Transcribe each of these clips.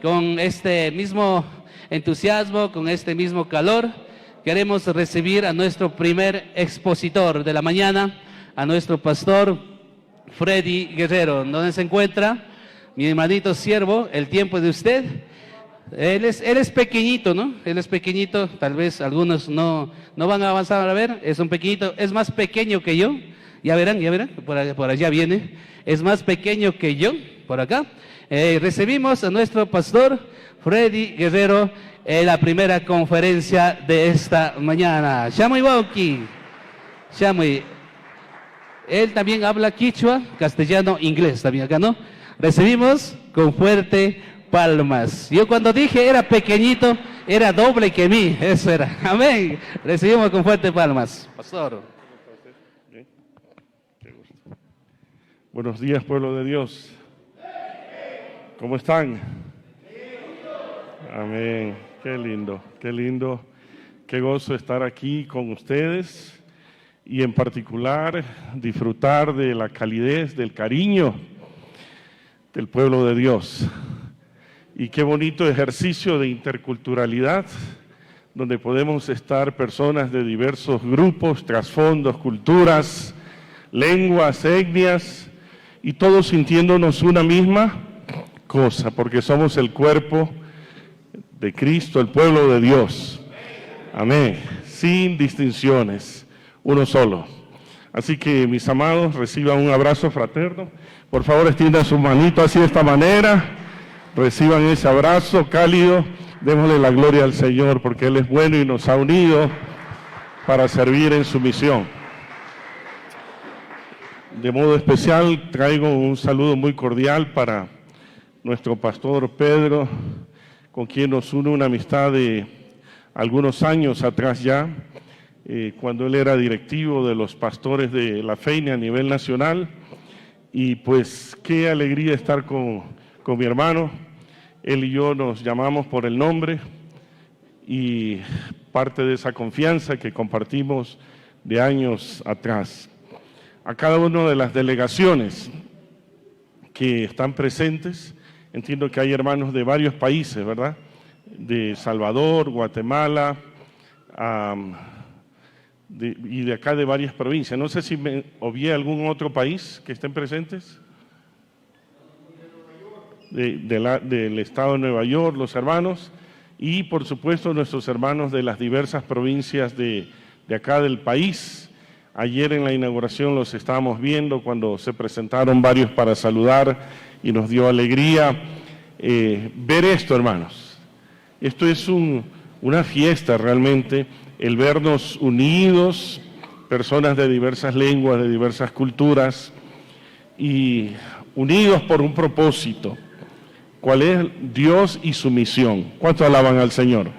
Con este mismo entusiasmo, con este mismo calor, queremos recibir a nuestro primer expositor de la mañana, a nuestro pastor Freddy Guerrero. ¿Dónde se encuentra? Mi hermanito siervo, el tiempo de usted. Él es pequeñito, ¿no? Él es pequeñito, tal vez algunos no van a avanzar a ver, es un pequeñito, es más pequeño que yo. Ya verán, por allá viene. Es más pequeño que yo, por acá. Recibimos a nuestro pastor Freddy Guerrero en la primera conferencia de esta mañana. Shamui Bauki. Shamui. Él también habla quichua, castellano, inglés también acá, ¿no? Recibimos con fuerte palmas. Yo cuando dije era pequeñito, era doble que mí, eso era. Amén. Recibimos con fuerte palmas. Pastor. Buenos días, pueblo de Dios. ¿Cómo están? Amén. Qué lindo, qué gozo estar aquí con ustedes y en particular disfrutar de la calidez, del cariño del pueblo de Dios. Y qué bonito ejercicio de interculturalidad, donde podemos estar personas de diversos grupos, trasfondos, culturas, lenguas, etnias, y todos sintiéndonos una misma cosa, porque somos el cuerpo de Cristo, el pueblo de Dios. Amén. Sin distinciones, uno solo. Así que, mis amados, reciban un abrazo fraterno. Por favor, extiendan su manito así de esta manera. Reciban ese abrazo cálido. Démosle la gloria al Señor, porque Él es bueno y nos ha unido para servir en su misión. De modo especial, traigo un saludo muy cordial para nuestro pastor Pedro, con quien nos une una amistad de algunos años atrás ya, cuando él era directivo de los pastores de la FEINE a nivel nacional. Y pues qué alegría estar con mi hermano. Él y yo nos llamamos por el nombre y parte de esa confianza que compartimos de años atrás. A cada una de las delegaciones que están presentes, entiendo que hay hermanos de varios países, ¿verdad? De Salvador, Guatemala, y de acá de varias provincias. No sé si me obvié algún otro país que estén presentes. Del estado de Nueva York, los hermanos, y por supuesto nuestros hermanos de las diversas provincias de acá del país. Ayer en la inauguración los estábamos viendo cuando se presentaron varios para saludar y nos dio alegría ver esto, hermanos. Esto es una fiesta realmente, el vernos unidos, personas de diversas lenguas, de diversas culturas, y unidos por un propósito. ¿Cuál es? Dios y su misión. ¿Cuántos alaban al Señor?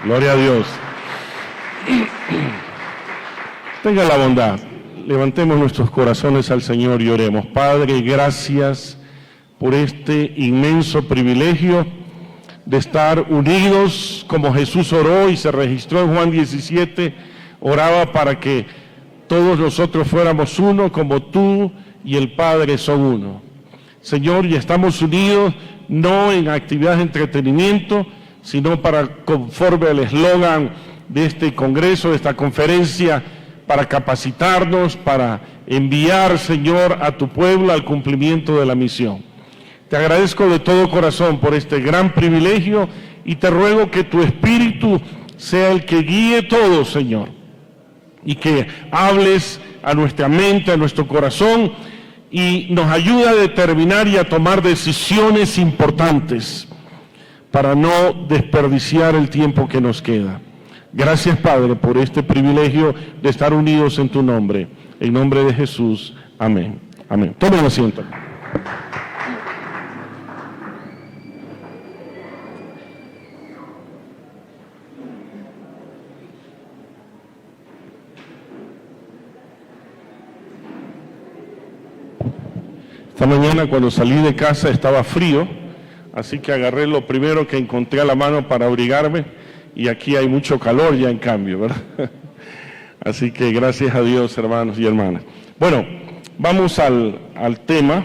Gloria a Dios. Tenga la bondad, levantemos nuestros corazones al Señor y oremos. Padre, gracias por este inmenso privilegio de estar unidos como Jesús oró y se registró en Juan 17, oraba para que todos nosotros fuéramos uno como tú y el Padre son uno. Señor, y estamos unidos no en actividades de entretenimiento, sino conforme al eslogan de este congreso, de esta conferencia, para capacitarnos, para enviar, Señor, a tu pueblo al cumplimiento de la misión. Te agradezco de todo corazón por este gran privilegio y te ruego que tu Espíritu sea el que guíe todo, Señor, y que hables a nuestra mente, a nuestro corazón, y nos ayude a determinar y a tomar decisiones importantes para no desperdiciar el tiempo que nos queda. Gracias, Padre, por este privilegio de estar unidos en tu nombre. En nombre de Jesús. Amén. Amén. Tomen asiento. Esta mañana cuando salí de casa estaba frío, así que agarré lo primero que encontré a la mano para abrigarme. Y aquí hay mucho calor ya en cambio, ¿verdad? Así que gracias a Dios, hermanos y hermanas. Bueno, vamos al tema.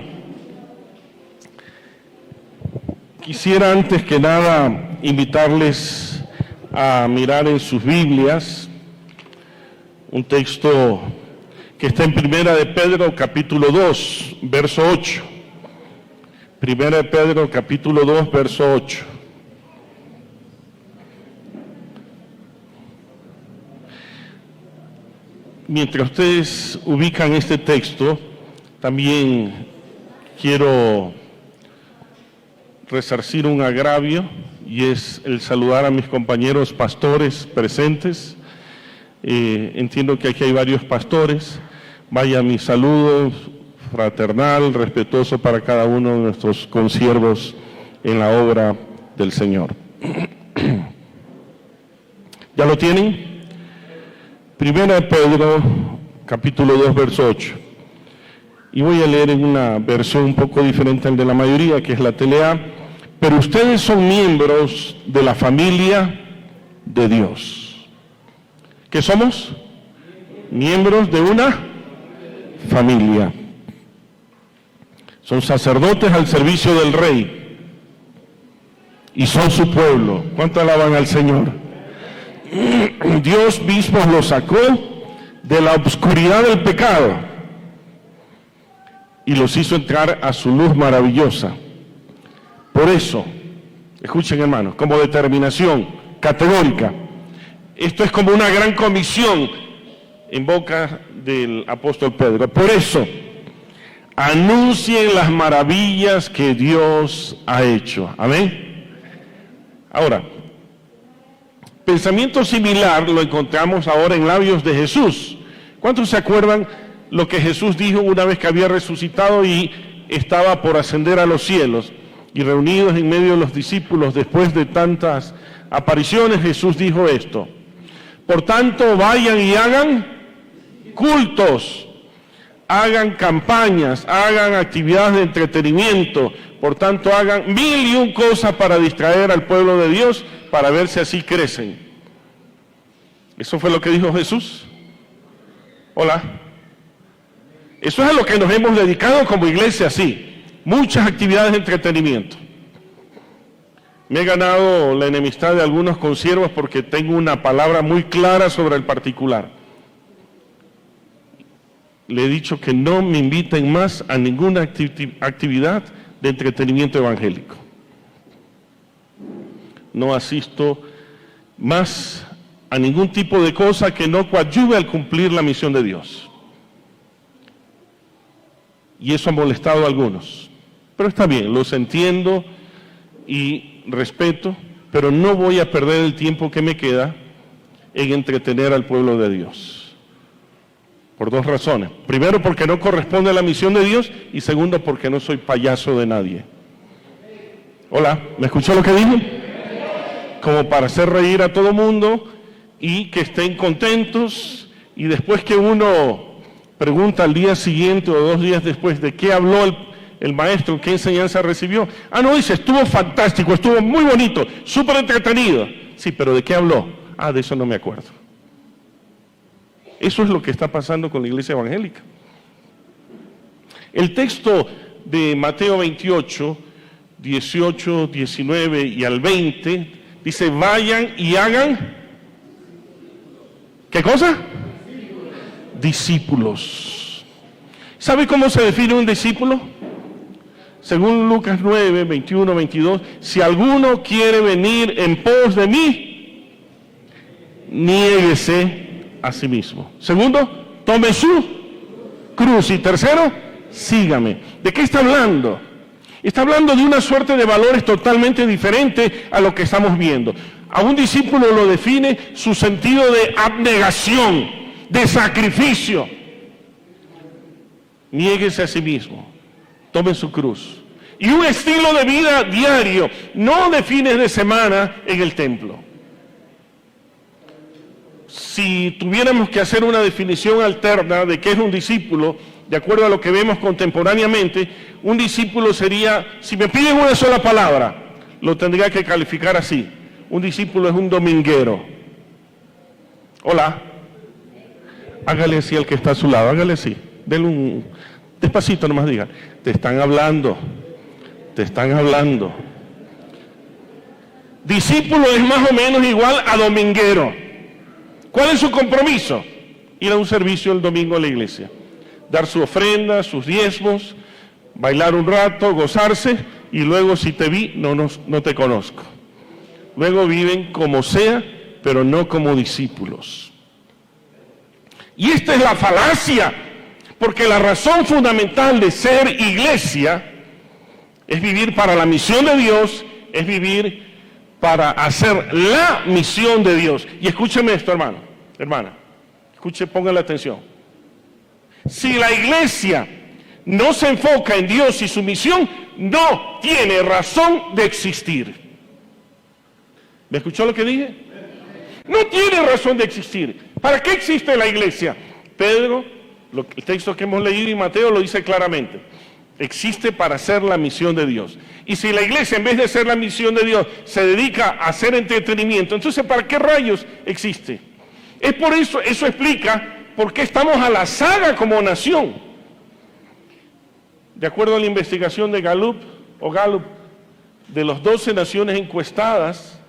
Quisiera antes que nada invitarles a mirar en sus Biblias un texto que está en Primera de Pedro capítulo 2, verso 8. Primera de Pedro capítulo 2, verso 8. Mientras ustedes ubican este texto, también quiero resarcir un agravio, y es el saludar a mis compañeros pastores presentes. Entiendo que aquí hay varios pastores. Vaya mi saludo fraternal, respetuoso para cada uno de nuestros consiervos en la obra del Señor. ¿Ya lo tienen? Primera de Pedro, capítulo 2, verso 8. Y voy a leer en una versión un poco diferente al de la mayoría, que es la TLA. Pero ustedes son miembros de la familia de Dios. ¿Qué somos? Miembros de una familia. Son sacerdotes al servicio del Rey. Y son su pueblo. ¿Cuánto alaban al Señor? Dios mismo los sacó de la oscuridad del pecado y los hizo entrar a su luz maravillosa. Por eso, escuchen hermanos, como determinación categórica, esto es como una gran comisión en boca del apóstol Pedro. Por eso, anuncien las maravillas que Dios ha hecho. Amén. Ahora, pensamiento similar lo encontramos ahora en labios de Jesús. ¿Cuántos se acuerdan lo que Jesús dijo una vez que había resucitado y estaba por ascender a los cielos? Y reunidos en medio de los discípulos después de tantas apariciones, Jesús dijo esto: por tanto, vayan y hagan cultos, hagan campañas, hagan actividades de entretenimiento, por tanto, hagan 1001 cosas para distraer al pueblo de Dios, para ver si así crecen. ¿Eso fue lo que dijo Jesús? Hola. Eso es a lo que nos hemos dedicado como iglesia, sí. Muchas actividades de entretenimiento. Me he ganado la enemistad de algunos consiervos porque tengo una palabra muy clara sobre el particular. Le he dicho que no me inviten más a ninguna actividad de entretenimiento evangélico. No asisto más a ningún tipo de cosa que no coadyuve al cumplir la misión de Dios. Y eso ha molestado a algunos. Pero está bien, los entiendo y respeto, pero no voy a perder el tiempo que me queda en entretener al pueblo de Dios. Por dos razones. Primero, porque no corresponde a la misión de Dios, y segundo, porque no soy payaso de nadie. Hola, ¿me escuchó lo que dije? Como para hacer reír a todo mundo y que estén contentos, y después que uno pregunta al día siguiente o 2 días después de qué habló el maestro, qué enseñanza recibió. Ah, no, dice, estuvo fantástico, estuvo muy bonito, súper entretenido. Sí, pero ¿de qué habló? Ah, de eso no me acuerdo. Eso es lo que está pasando con la iglesia evangélica. El texto de Mateo 28, 18, 19 y al 20, dice, vayan y hagan, ¿qué cosa? Discípulos. ¿Sabe cómo se define un discípulo? Según Lucas 9, 21, 22, si alguno quiere venir en pos de mí, niéguese a sí mismo. Segundo, tome su cruz. Y tercero, sígame. ¿De qué está hablando? Está hablando de una suerte de valores totalmente diferente a lo que estamos viendo. A un discípulo lo define su sentido de abnegación, de sacrificio. Niéguese a sí mismo. Tome su cruz. Y un estilo de vida diario, no de fines de semana en el templo. Si tuviéramos que hacer una definición alterna de qué es un discípulo, de acuerdo a lo que vemos contemporáneamente, un discípulo sería, si me piden una sola palabra, lo tendría que calificar así: un discípulo es un dominguero. Hola. Hágale así al que está a su lado, hágale así. Denle un... despacito nomás diga, te están hablando, Discípulo es más o menos igual a dominguero. ¿Cuál es su compromiso? Ir a un servicio el domingo a la iglesia, dar su ofrenda, sus diezmos, bailar un rato, gozarse, y luego si te vi, no te conozco. Luego viven como sea, pero no como discípulos. Y esta es la falacia, porque la razón fundamental de ser iglesia es vivir para la misión de Dios, es vivir para hacer la misión de Dios. Y escúcheme esto, hermano, hermana, póngale atención. Si la iglesia no se enfoca en Dios y su misión, no tiene razón de existir. ¿Me escuchó lo que dije? No tiene razón de existir. ¿Para qué existe la iglesia? Pedro, el texto que hemos leído y Mateo lo dice claramente. Existe para hacer la misión de Dios. Y si la iglesia, en vez de hacer la misión de Dios, se dedica a hacer entretenimiento, entonces ¿para qué rayos existe? Es por eso, eso explica por qué estamos a la saga como nación. De acuerdo a la investigación de Gallup, de las 12 naciones encuestadas,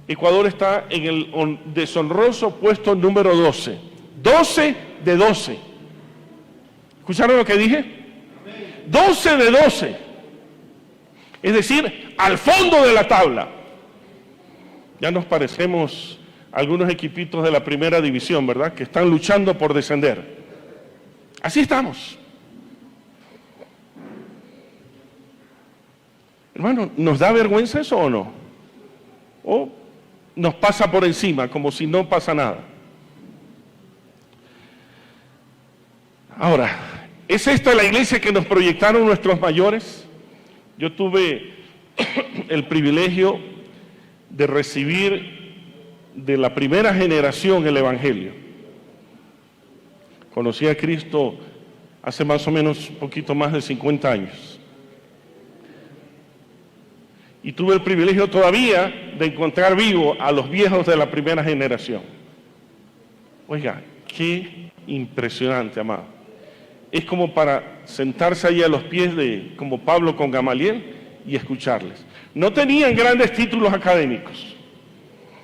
Ecuador está en el deshonroso puesto número 12. 12 de 12. ¿Escucharon lo que dije? 12 de 12. Es decir, al fondo de la tabla. Ya nos parecemos a algunos equipitos de la primera división, ¿verdad? Que están luchando por descender. Así estamos. Hermano, ¿nos da vergüenza eso o no? ¿O nos pasa por encima como si no pasa nada? Ahora, ¿es esta la iglesia que nos proyectaron nuestros mayores? Yo tuve el privilegio de recibir de la primera generación el Evangelio. Conocí a Cristo hace más o menos un poquito más de 50 años. Y tuve el privilegio todavía de encontrar vivo a los viejos de la primera generación. Oiga, qué impresionante, amado. Es como para sentarse ahí a los pies de, como Pablo con Gamaliel, y escucharles. No tenían grandes títulos académicos.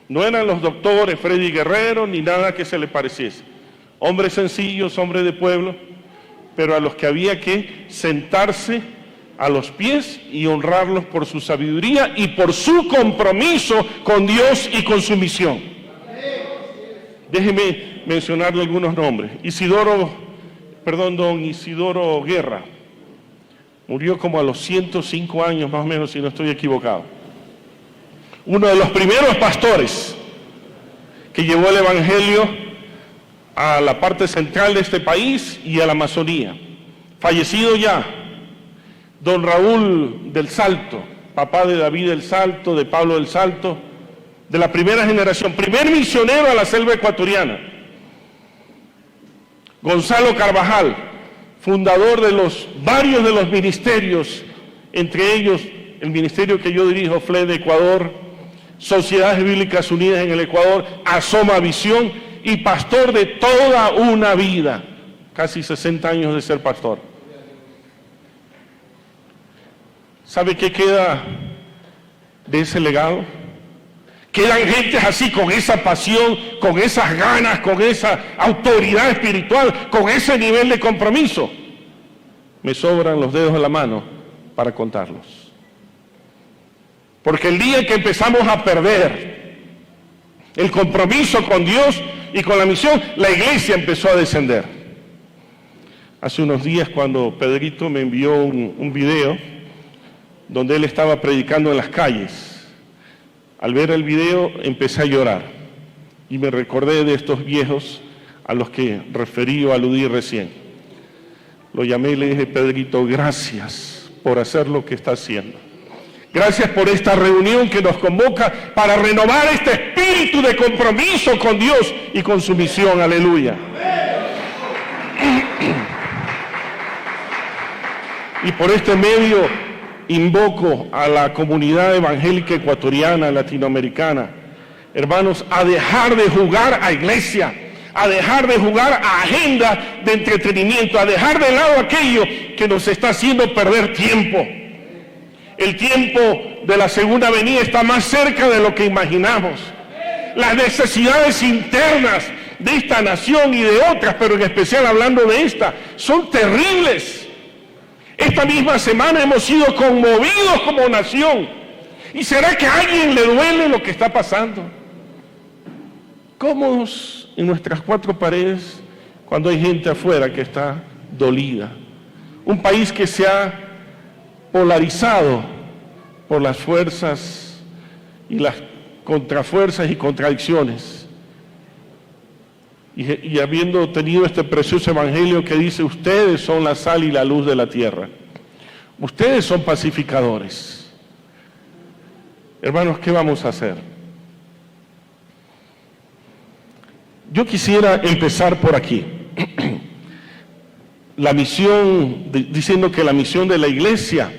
No eran los doctores Freddy Guerrero, ni nada que se le pareciese. Hombres sencillos, hombres de pueblo, pero a los que había que sentarse a los pies y honrarlos por su sabiduría y por su compromiso con Dios y con su misión. Déjeme mencionarle algunos nombres. Don Isidoro Guerra, murió como a los 105 años más o menos, si no estoy equivocado. Uno de los primeros pastores que llevó el Evangelio a la parte central de este país y a la Amazonía. Fallecido ya, don Raúl del Salto, papá de David del Salto, de Pablo del Salto, de la primera generación, primer misionero a la selva ecuatoriana. Gonzalo Carvajal, fundador de varios de los ministerios, entre ellos el ministerio que yo dirijo, FLE de Ecuador, Sociedades Bíblicas Unidas en el Ecuador, Asoma Visión, y pastor de toda una vida, casi 60 años de ser pastor. ¿Sabe qué queda de ese legado? Quedan gentes así, con esa pasión, con esas ganas, con esa autoridad espiritual, con ese nivel de compromiso. Me sobran los dedos de la mano para contarlos. Porque el día que empezamos a perder el compromiso con Dios y con la misión, la iglesia empezó a descender. Hace unos días, cuando Pedrito me envió un video donde él estaba predicando en las calles, al ver el video empecé a llorar y me recordé de estos viejos a los que referí o aludí recién. Lo llamé y le dije: Pedrito, gracias por hacer lo que está haciendo. Gracias por esta reunión que nos convoca para renovar este espíritu de compromiso con Dios y con su misión. Aleluya. Y por este medio invoco a la comunidad evangélica ecuatoriana, latinoamericana, hermanos, a dejar de jugar a iglesia, a dejar de jugar a agenda de entretenimiento, a dejar de lado aquello que nos está haciendo perder tiempo. El tiempo de la segunda venida está más cerca de lo que imaginamos. Las necesidades internas de esta nación y de otras, pero en especial hablando de esta, son terribles. Esta misma semana hemos sido conmovidos como nación. ¿Y será que a alguien le duele lo que está pasando? Cómodos en nuestras cuatro paredes cuando hay gente afuera que está dolida. Un país que se ha polarizado por las fuerzas y las contrafuerzas y contradicciones. Y habiendo tenido este precioso evangelio que dice: ustedes son la sal y la luz de la tierra. Ustedes son pacificadores. Hermanos, ¿qué vamos a hacer? Yo quisiera empezar por aquí. La misión, diciendo que la misión de la iglesia,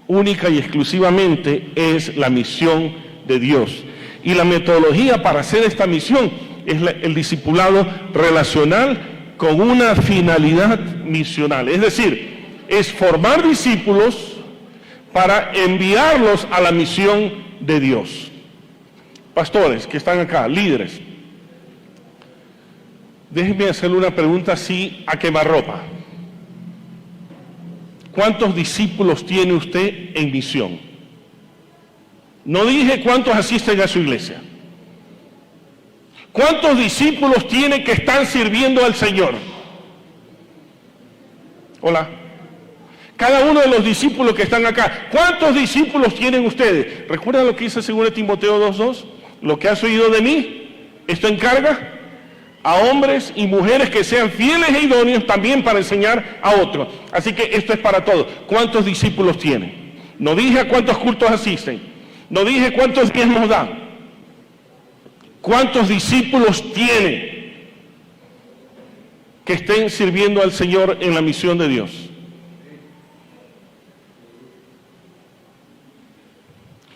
única y exclusivamente, es la misión de Dios. Y la metodología para hacer esta misión es el discipulado relacional con una finalidad misional. Es decir, es formar discípulos para enviarlos a la misión de Dios. Pastores que están acá, líderes, déjenme hacerle una pregunta así a quemarropa. ¿Cuántos discípulos tiene usted en misión? No dije cuántos asisten a su iglesia. ¿Cuántos discípulos tiene que están sirviendo al Señor? Hola. Cada uno de los discípulos que están acá, ¿cuántos discípulos tienen ustedes? ¿Recuerdan lo que dice 2 Timoteo 2:2? Lo que has oído de mí, esto encarga a hombres y mujeres que sean fieles e idóneos también para enseñar a otros. Así que esto es para todos. ¿Cuántos discípulos tienen? No dije a cuántos cultos asisten. No dije cuántos diezmos dan. ¿Cuántos discípulos tiene que estén sirviendo al Señor en la misión de Dios?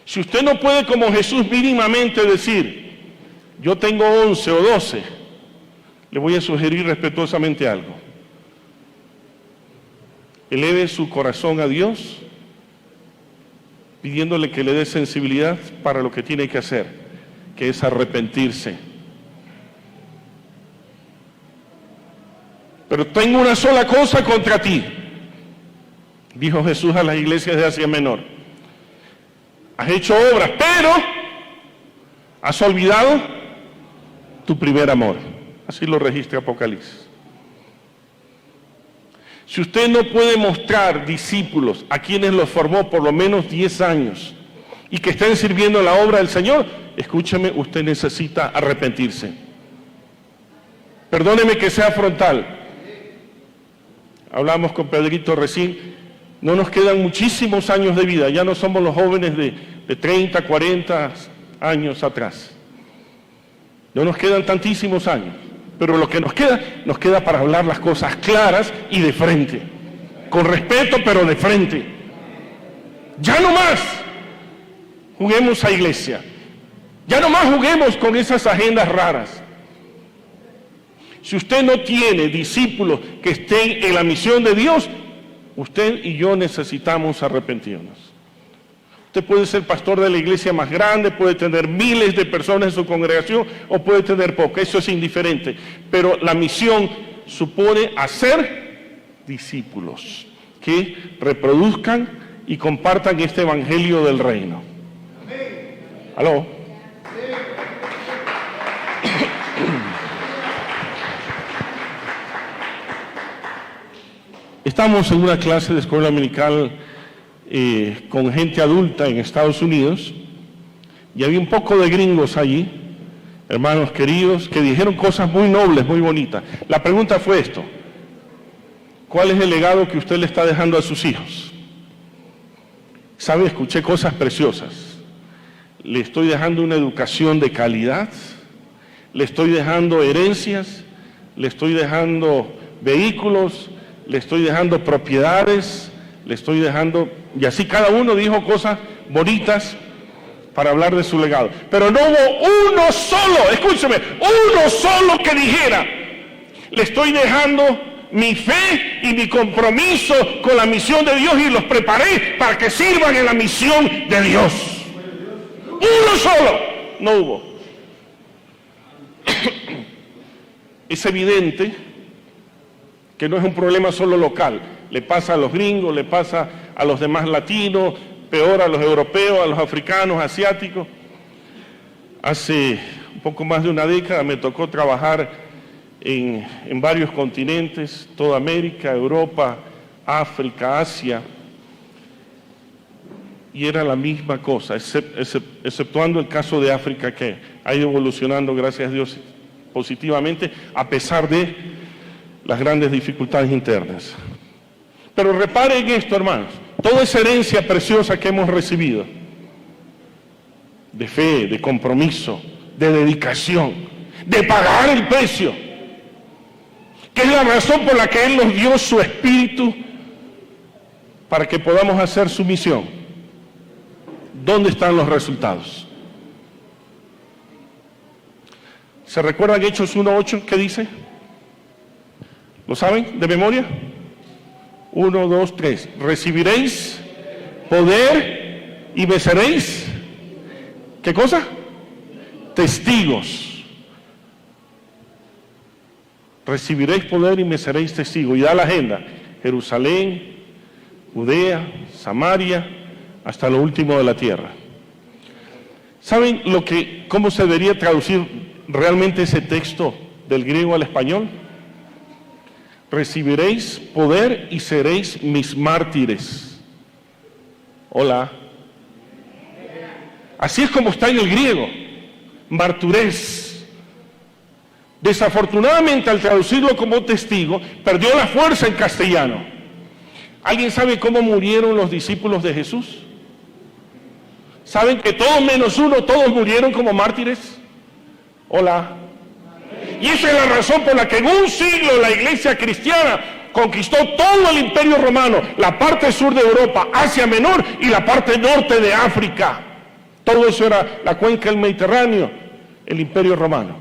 Si usted no puede como Jesús mínimamente decir: yo tengo 11 o 12, le voy a sugerir respetuosamente algo. Eleve su corazón a Dios, pidiéndole que le dé sensibilidad para lo que tiene que hacer, que es arrepentirse. Pero tengo una sola cosa contra ti, dijo Jesús a las iglesias de Asia Menor. Has hecho obras, pero has olvidado tu primer amor. Así lo registra Apocalipsis. Si usted no puede mostrar discípulos a quienes los formó por lo menos 10 años y que estén sirviendo la obra del Señor, escúcheme, usted necesita arrepentirse. Perdóneme que sea frontal. Hablamos con Pedrito recién. No nos quedan muchísimos años de vida. Ya no somos los jóvenes de 30, 40 años atrás. No nos quedan tantísimos años. Pero lo que nos queda para hablar las cosas claras y de frente. Con respeto, pero de frente. Ya no más juguemos a iglesia. Ya no más juguemos con esas agendas raras. Si usted no tiene discípulos que estén en la misión de Dios, usted y yo necesitamos arrepentirnos. Usted puede ser pastor de la iglesia más grande, puede tener miles de personas en su congregación o puede tener poca, eso es indiferente. Pero la misión supone hacer discípulos que reproduzcan y compartan este evangelio del reino. ¿Aló? Estamos en una clase de escuela dominical con gente adulta en Estados Unidos y había un poco de gringos allí, hermanos queridos, que dijeron cosas muy nobles, muy bonitas. La pregunta fue esto: ¿cuál es el legado que usted le está dejando a sus hijos? ¿Sabe? Escuché cosas preciosas. Le estoy dejando una educación de calidad, le estoy dejando herencias, le estoy dejando vehículos, le estoy dejando propiedades, le estoy dejando... Y así cada uno dijo cosas bonitas para hablar de su legado. Pero no hubo uno solo, escúcheme, uno solo que dijera: le estoy dejando mi fe y mi compromiso con la misión de Dios y los preparé para que sirvan en la misión de Dios. Uno solo no hubo. Es evidente que no es un problema solo local. Le pasa a los gringos, le pasa a los demás latinos, peor a los europeos, a los africanos, asiáticos. Hace un poco más de una década me tocó trabajar en varios continentes, toda América, Europa, África, Asia, y era la misma cosa, exceptuando el caso de África, que ha ido evolucionando, gracias a Dios, positivamente, a pesar de las grandes dificultades internas. Pero reparen esto, hermanos, toda esa herencia preciosa que hemos recibido, de fe, de compromiso, de dedicación, de pagar el precio, que es la razón por la que Él nos dio su Espíritu para que podamos hacer su misión. ¿Dónde están los resultados? ¿Se recuerdan Hechos 1:8? ¿Qué dice? ¿Lo saben de memoria? 1, 2, 3. Recibiréis poder y me seréis, ¿qué cosa? Testigos. Recibiréis poder y me seréis testigos. Y da la agenda: Jerusalén, Judea, Samaria, hasta lo último de la tierra. ¿Saben cómo se debería traducir realmente ese texto del griego al español? Recibiréis poder y seréis mis mártires. Hola. Así es como está en el griego, marturés. Desafortunadamente, al traducirlo como testigo, perdió la fuerza en castellano. ¿Alguien sabe cómo murieron los discípulos de Jesús? ¿Saben que todos menos uno, todos murieron como mártires? Hola. Y esa es la razón por la que en un siglo la iglesia cristiana conquistó todo el Imperio Romano, la parte sur de Europa, Asia Menor y la parte norte de África. Todo eso era la cuenca del Mediterráneo, el Imperio Romano.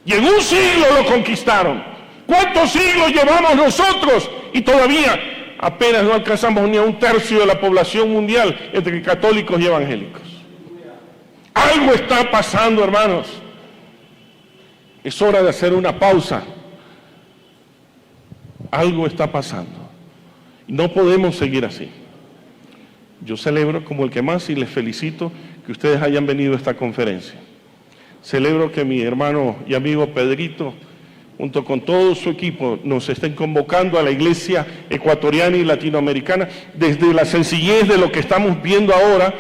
Y en un siglo lo conquistaron. ¿Cuántos siglos llevamos nosotros? Y todavía apenas no alcanzamos ni a un tercio de la población mundial entre católicos y evangélicos. Algo está pasando, hermanos. Es hora de hacer una pausa. Algo está pasando. Y no podemos seguir así. Yo celebro como el que más y les felicito que ustedes hayan venido a esta conferencia. Celebro que mi hermano y amigo Pedrito, junto con todo su equipo, nos estén convocando a la iglesia ecuatoriana y latinoamericana desde la sencillez de lo que estamos viendo ahora.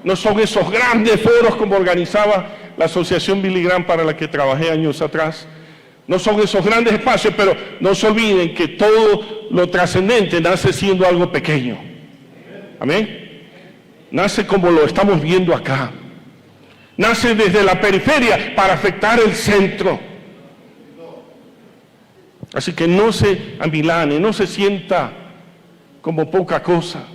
No son esos grandes foros como organizaba la Asociación Billy Graham para la que trabajé años atrás. No son esos grandes espacios, pero no se olviden que todo lo trascendente nace siendo algo pequeño. Amén. Nace como lo estamos viendo acá. Nace desde la periferia para afectar el centro. Así que no se amilane, no se sienta como poca cosa.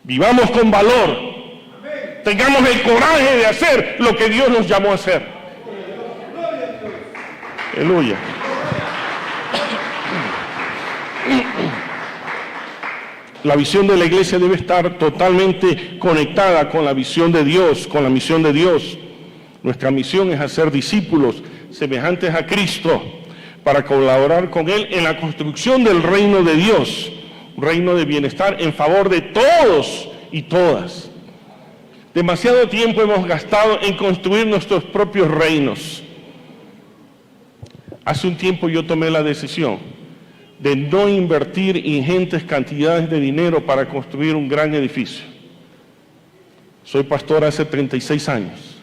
Vivamos con valor. Tengamos el coraje de hacer lo que Dios nos llamó a hacer. Aleluya. La visión de la iglesia debe estar totalmente conectada con la visión de Dios, con la misión de Dios. Nuestra misión es hacer discípulos semejantes a Cristo para colaborar con Él en la construcción del reino de Dios, un reino de bienestar en favor de todos y todas. Demasiado tiempo hemos gastado en construir nuestros propios reinos. Hace un tiempo yo tomé la decisión de no invertir ingentes cantidades de dinero para construir un gran edificio. Soy pastor hace 36 años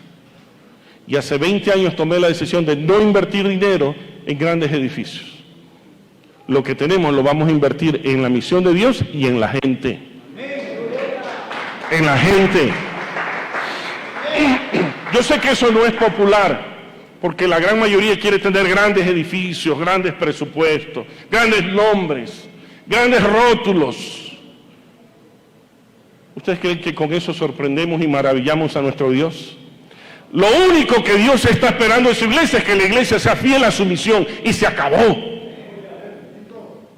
y hace 20 años tomé la decisión de no invertir dinero en grandes edificios. Lo que tenemos lo vamos a invertir en la misión de Dios y en la gente. En la gente. Yo sé que eso no es popular, porque la gran mayoría quiere tener grandes edificios, grandes presupuestos, grandes nombres, grandes rótulos. ¿Ustedes creen que con eso sorprendemos y maravillamos a nuestro Dios? Lo único que Dios está esperando en su iglesia es que la iglesia sea fiel a su misión, y se acabó.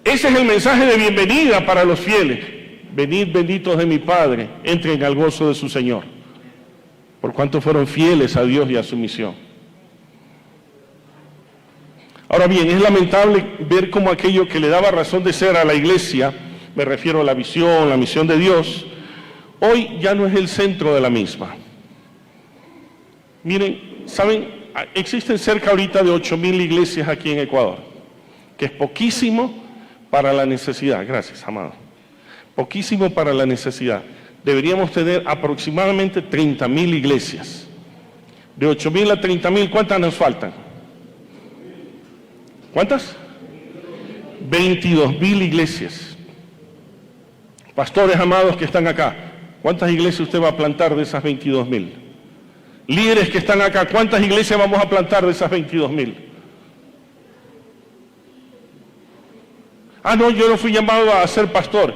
Ese es el mensaje de bienvenida para los fieles. Venid benditos de mi Padre, entren al gozo de su Señor, por cuanto fueron fieles a Dios y a su misión. Ahora bien, es lamentable ver cómo aquello que le daba razón de ser a la iglesia, me refiero a la visión, la misión de Dios, hoy ya no es el centro de la misma. Miren, ¿saben? Existen cerca ahorita de 8,000 iglesias aquí en Ecuador, que es poquísimo para la necesidad. Gracias, amado. Poquísimo para la necesidad. Deberíamos tener aproximadamente 30,000 iglesias. De 8,000 a 30,000, ¿cuántas nos faltan? ¿Cuántas? 22,000 iglesias. Pastores amados que están acá, ¿cuántas iglesias usted va a plantar de esas 22,000? Líderes que están acá, ¿cuántas iglesias vamos a plantar de esas 22,000? No, yo no fui llamado a ser pastor.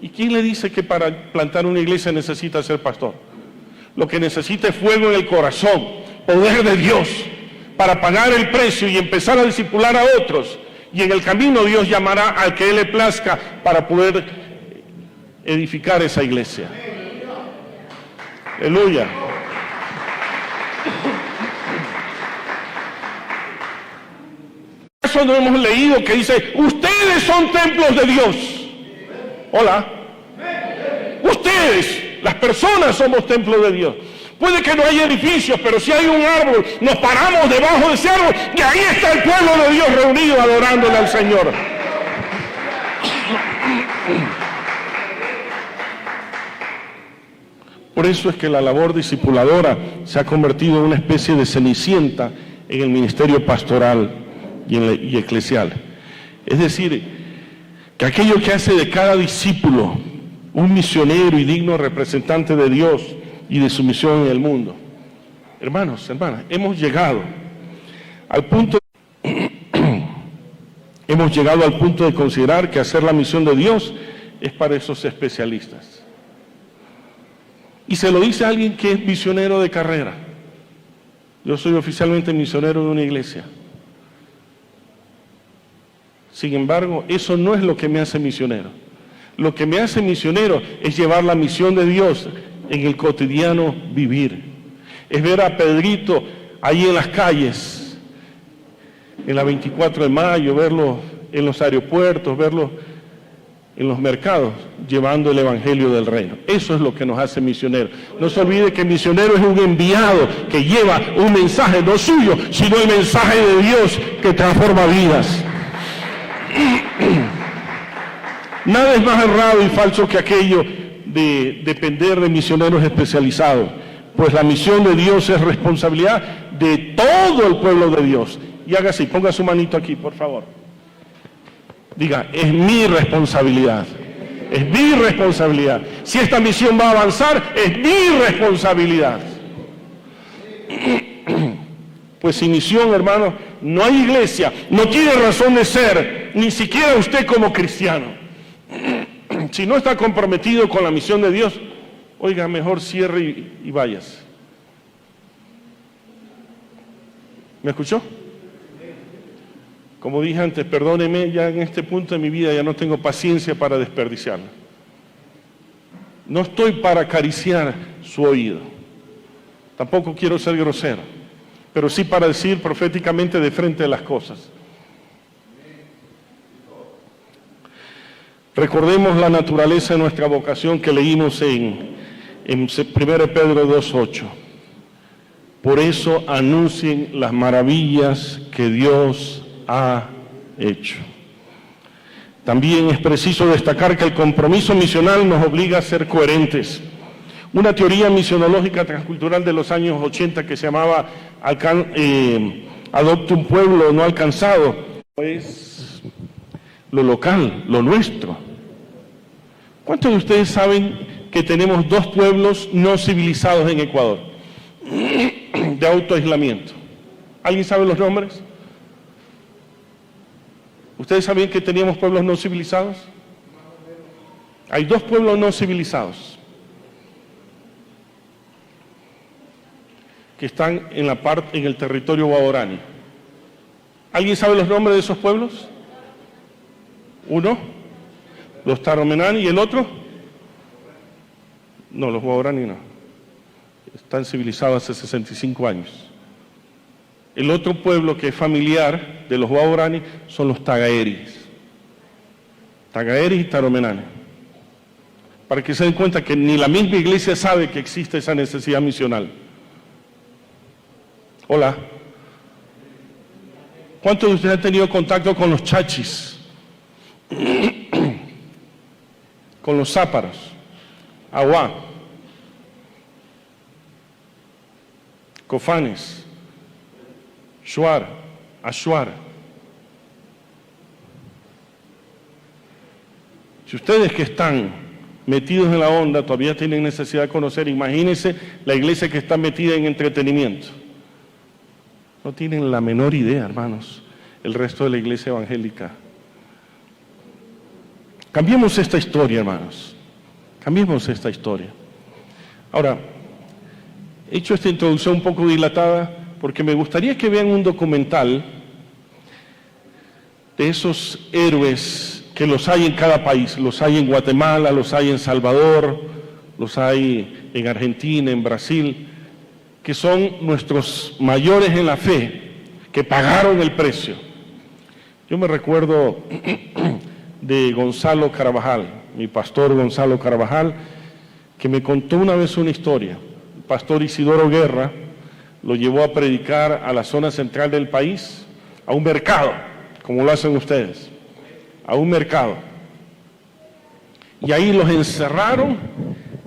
¿Y quién le dice que para plantar una iglesia necesita ser pastor? Lo que necesita es fuego en el corazón, poder de Dios, para pagar el precio y empezar a discipular a otros. Y en el camino Dios llamará al que Él le plazca para poder edificar esa iglesia. Aleluya. Eso no hemos leído que dice, ustedes son templos de Dios. Hola. Ustedes, las personas, somos templos de Dios. Puede que no haya edificios, pero si hay un árbol, nos paramos debajo de ese árbol y ahí está el pueblo de Dios reunido adorándole al Señor. Por eso es que la labor discipuladora se ha convertido en una especie de cenicienta en el ministerio pastoral y eclesial. Es decir, que aquello que hace de cada discípulo un misionero y digno representante de Dios y de su misión en el mundo. Hermanos, hermanas, hemos llegado al punto de considerar que hacer la misión de Dios es para esos especialistas. Y se lo dice a alguien que es misionero de carrera. Yo soy oficialmente misionero de una iglesia. Sin embargo, eso no es lo que me hace misionero. Lo que me hace misionero es llevar la misión de Dios en el cotidiano vivir. Es ver a Pedrito ahí en las calles, en la 24 de mayo, verlo en los aeropuertos, verlo en los mercados, llevando el evangelio del reino. Eso es lo que nos hace misioneros. No se olvide que misionero es un enviado que lleva un mensaje no suyo, sino el mensaje de Dios que transforma vidas. Nada es más errado y falso que aquello de depender de misioneros especializados, pues la misión de Dios es responsabilidad de todo el pueblo de Dios. Y haga así, ponga su manito aquí, por favor. Diga, es mi responsabilidad. Es mi responsabilidad. Si esta misión va a avanzar, es mi responsabilidad. Pues sin misión, hermano, no hay iglesia, no tiene razón de ser, ni siquiera usted como cristiano. Si no está comprometido con la misión de Dios, oiga, mejor cierre y vayas. ¿Me escuchó? Como dije antes, perdóneme, ya en este punto de mi vida ya no tengo paciencia para desperdiciarla. No estoy para acariciar su oído. Tampoco quiero ser grosero, pero sí para decir proféticamente de frente las cosas. Recordemos la naturaleza de nuestra vocación que leímos en 1 Pedro 2:8. Por eso anuncien las maravillas que Dios ha hecho. También es preciso destacar que el compromiso misional nos obliga a ser coherentes. Una teoría misionológica transcultural de los años 80 que se llamaba Adopte un pueblo no alcanzado, es lo local, lo nuestro. ¿Cuántos de ustedes saben que tenemos 2 pueblos no civilizados en Ecuador? De autoaislamiento. ¿Alguien sabe los nombres? ¿Ustedes sabían que teníamos pueblos no civilizados? Hay 2 pueblos no civilizados que están en el territorio guaorani. ¿Alguien sabe los nombres de esos pueblos? Uno, los Taromenani, ¿y el otro? No, los Guaurani no. Están civilizados hace 65 años. El otro pueblo que es familiar de los Guaurani son los Tagaeris. Tagaeris y Taromenani. Para que se den cuenta que ni la misma iglesia sabe que existe esa necesidad misional. Hola. ¿Cuántos de ustedes han tenido contacto con los chachis? Con los záparos, Aguá, Cofanes, Shuar, Ashuar. Si ustedes que están metidos en la onda todavía tienen necesidad de conocer, imagínense la iglesia que está metida en entretenimiento. No tienen la menor idea, hermanos, el resto de la iglesia evangélica. Cambiemos esta historia, hermanos. Cambiemos esta historia. Ahora, he hecho esta introducción un poco dilatada porque me gustaría que vean un documental de esos héroes que los hay en cada país. Los hay en Guatemala, los hay en Salvador, los hay en Argentina, en Brasil, que son nuestros mayores en la fe, que pagaron el precio. Yo me recuerdo de Gonzalo Carvajal, mi pastor Gonzalo Carvajal, que me contó una vez una historia. El pastor Isidoro Guerra lo llevó a predicar a la zona central del país, a un mercado, como lo hacen ustedes, a un mercado. Y ahí los encerraron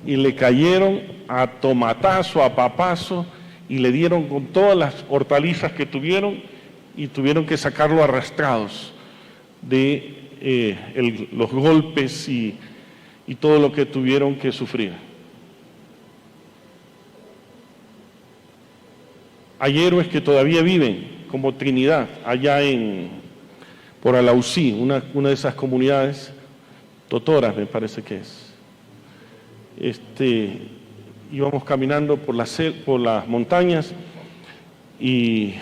y le cayeron a tomatazo, a papazo, y le dieron con todas las hortalizas que tuvieron y tuvieron que sacarlo arrastrados de los golpes y todo lo que tuvieron que sufrir. Hay héroes que todavía viven, como Trinidad, allá por Alausí, una de esas comunidades, Totoras me parece que es. Íbamos caminando por las montañas y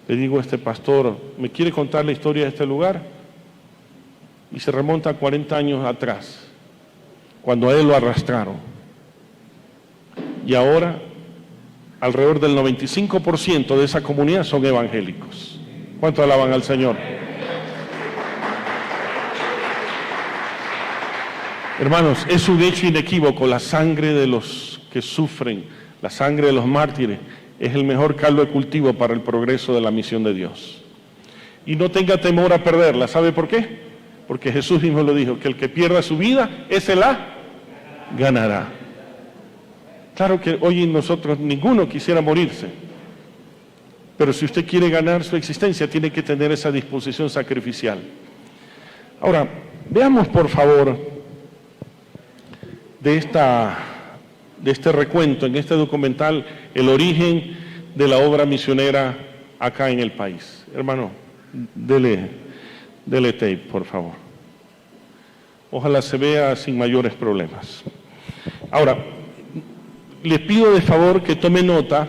le digo a este pastor, ¿me quiere contar la historia de este lugar? Y se remonta a 40 años atrás, cuando a él lo arrastraron. Y ahora, alrededor del 95% de esa comunidad son evangélicos. ¿Cuánto alaban al Señor? Hermanos, es un hecho inequívoco, la sangre de los que sufren, la sangre de los mártires, es el mejor caldo de cultivo para el progreso de la misión de Dios. Y no tenga temor a perderla, ¿sabe por qué? Porque Jesús mismo lo dijo, que el que pierda su vida, ese la ganará. Claro que hoy nosotros ninguno quisiera morirse, pero si usted quiere ganar su existencia, tiene que tener esa disposición sacrificial. Ahora, veamos por favor de este recuento, en este documental, el origen de la obra misionera acá en el país. Hermano, dele tape, por favor. Ojalá se vea sin mayores problemas. Ahora, les pido de favor que tome nota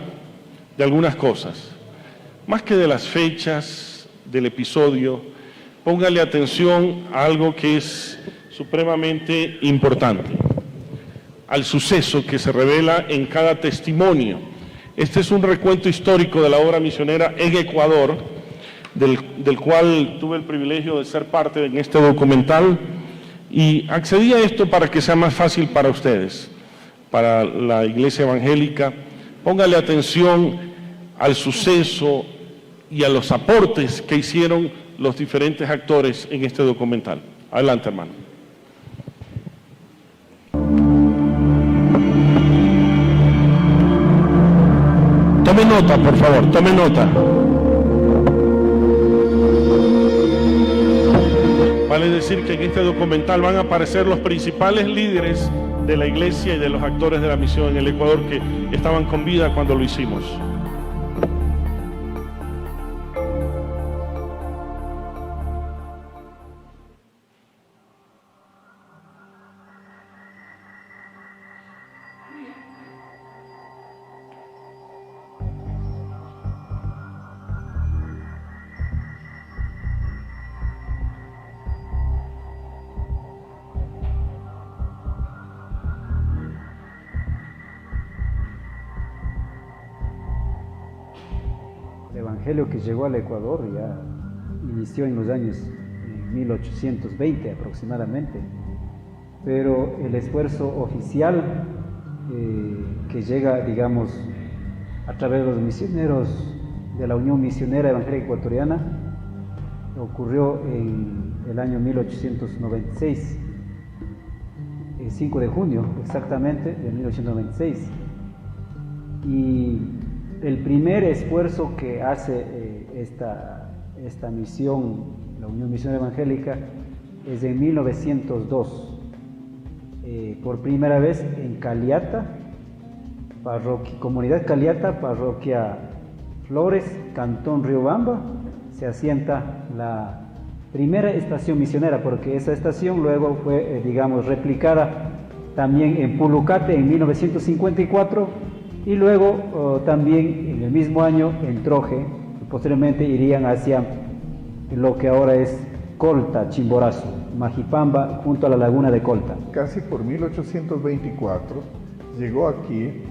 de algunas cosas. Más que de las fechas del episodio, póngale atención a algo que es supremamente importante, al suceso que se revela en cada testimonio. Este es un recuento histórico de la obra misionera en Ecuador, del cual tuve el privilegio de ser parte en este documental, y accedí a esto para que sea más fácil para ustedes, para la iglesia evangélica. Póngale atención al suceso y a los aportes que hicieron los diferentes actores en este documental. Adelante, hermano. Tome nota, por favor, tome nota. Vale decir que en este documental van a aparecer los principales líderes de la iglesia y de los actores de la misión en el Ecuador que estaban con vida cuando lo hicimos. El evangelio que llegó al Ecuador ya inició en los años 1820 aproximadamente, pero el esfuerzo oficial que llega, digamos, a través de los misioneros de la Unión Misionera Evangélica Ecuatoriana ocurrió en el año 1896, el 5 de junio exactamente de 1896, y el primer esfuerzo que hace esta misión, la Unión Misionera Evangélica, es en 1902, por primera vez en Caliata, comunidad Caliata, parroquia Flores, Cantón Riobamba, se asienta la primera estación misionera, porque esa estación luego fue, digamos, replicada también en Pulucate en 1954 y luego también en el mismo año en Troje, y posteriormente irían hacia lo que ahora es Colta, Chimborazo, Majipamba, junto a la laguna de Colta. Casi por 1824 llegó aquí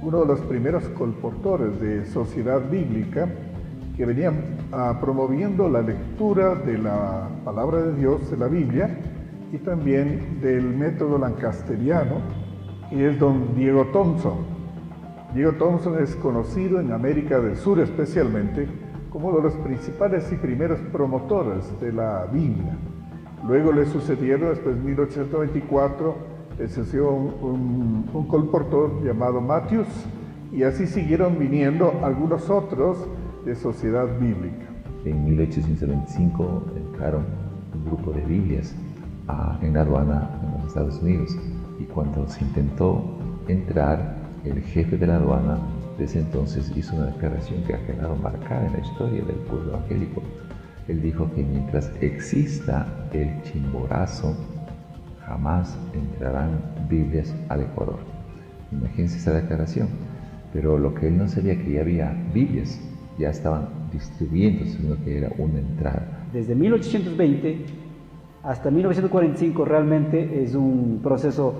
uno de los primeros colportores de Sociedad Bíblica que venían promoviendo la lectura de la palabra de Dios, de la Biblia, y también del método lancasteriano, y es don Diego Thompson. Diego Thompson es conocido en América del Sur especialmente como uno de los principales y primeros promotores de la Biblia. Luego le sucedieron, después de 1824, le sucedió un colportor llamado Matthews, y así siguieron viniendo algunos otros de Sociedad Bíblica. En 1825 entraron un grupo de Biblias en la aduana en los Estados Unidos, y cuando se intentó entrar, el jefe de la aduana desde entonces hizo una declaración que ha quedado marcada en la historia del pueblo evangélico. Él dijo que mientras exista el Chimborazo, jamás entrarán Biblias al Ecuador. Imagínense esa declaración. Pero lo que él no sabía, que ya había Biblias, ya estaban distribuyéndose, sino que era una entrada. Desde 1820 hasta 1945 realmente es un proceso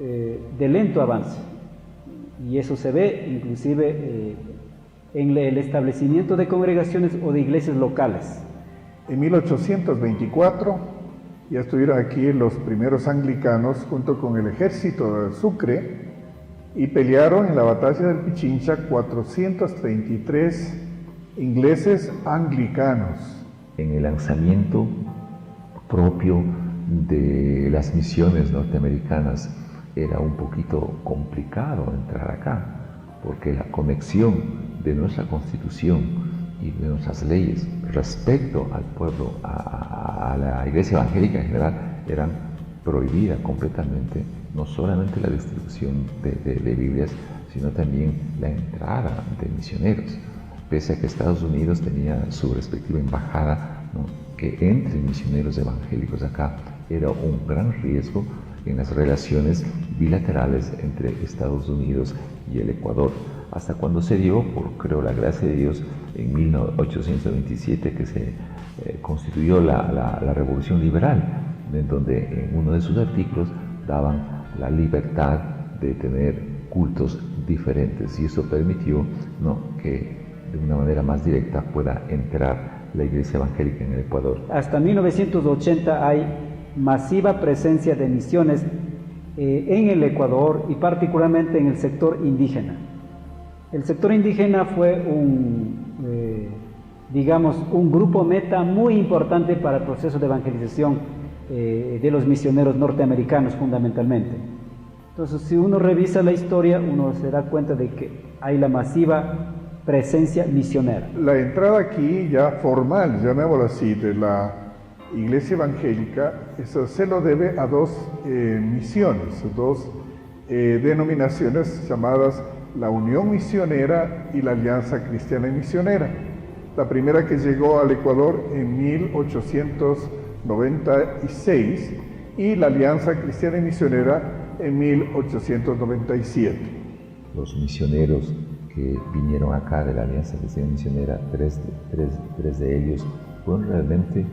de lento avance, y eso se ve inclusive en el establecimiento de congregaciones o de iglesias locales. En 1824 ya estuvieron aquí los primeros anglicanos junto con el ejército de Sucre, y pelearon en la batalla del Pichincha 433 ingleses anglicanos. En el lanzamiento propio de las misiones norteamericanas era un poquito complicado entrar acá, porque la conexión de nuestra Constitución y de nuestras leyes respecto al pueblo, a la Iglesia Evangélica en general, eran prohibidas completamente, no solamente la distribución de Biblias, sino también la entrada de misioneros. Pese a que Estados Unidos tenía su respectiva embajada, ¿no?, que entren misioneros evangélicos acá era un gran riesgo en las relaciones bilaterales entre Estados Unidos y el Ecuador, hasta cuando se dio, por creo la gracia de Dios, en 1827 que se constituyó la Revolución Liberal, en donde en uno de sus artículos daban la libertad de tener cultos diferentes, y eso permitió, ¿no?, que de una manera más directa pueda entrar la Iglesia Evangélica en el Ecuador. Hasta 1980 hay masiva presencia de misiones en el Ecuador, y particularmente en el sector indígena. El sector indígena fue un grupo meta muy importante para el proceso de evangelización de los misioneros norteamericanos fundamentalmente. Entonces, si uno revisa la historia, uno se da cuenta de que hay la masiva presencia misionera. La entrada aquí ya formal, llamémoslo así, de la Iglesia Evangélica, eso se lo debe a dos misiones, dos denominaciones llamadas la Unión Misionera y la Alianza Cristiana y Misionera. La primera que llegó al Ecuador en 1896 y la Alianza Cristiana y Misionera en 1897. Los misioneros que vinieron acá de la Alianza Cristiana y Misionera, tres de ellos fueron realmente,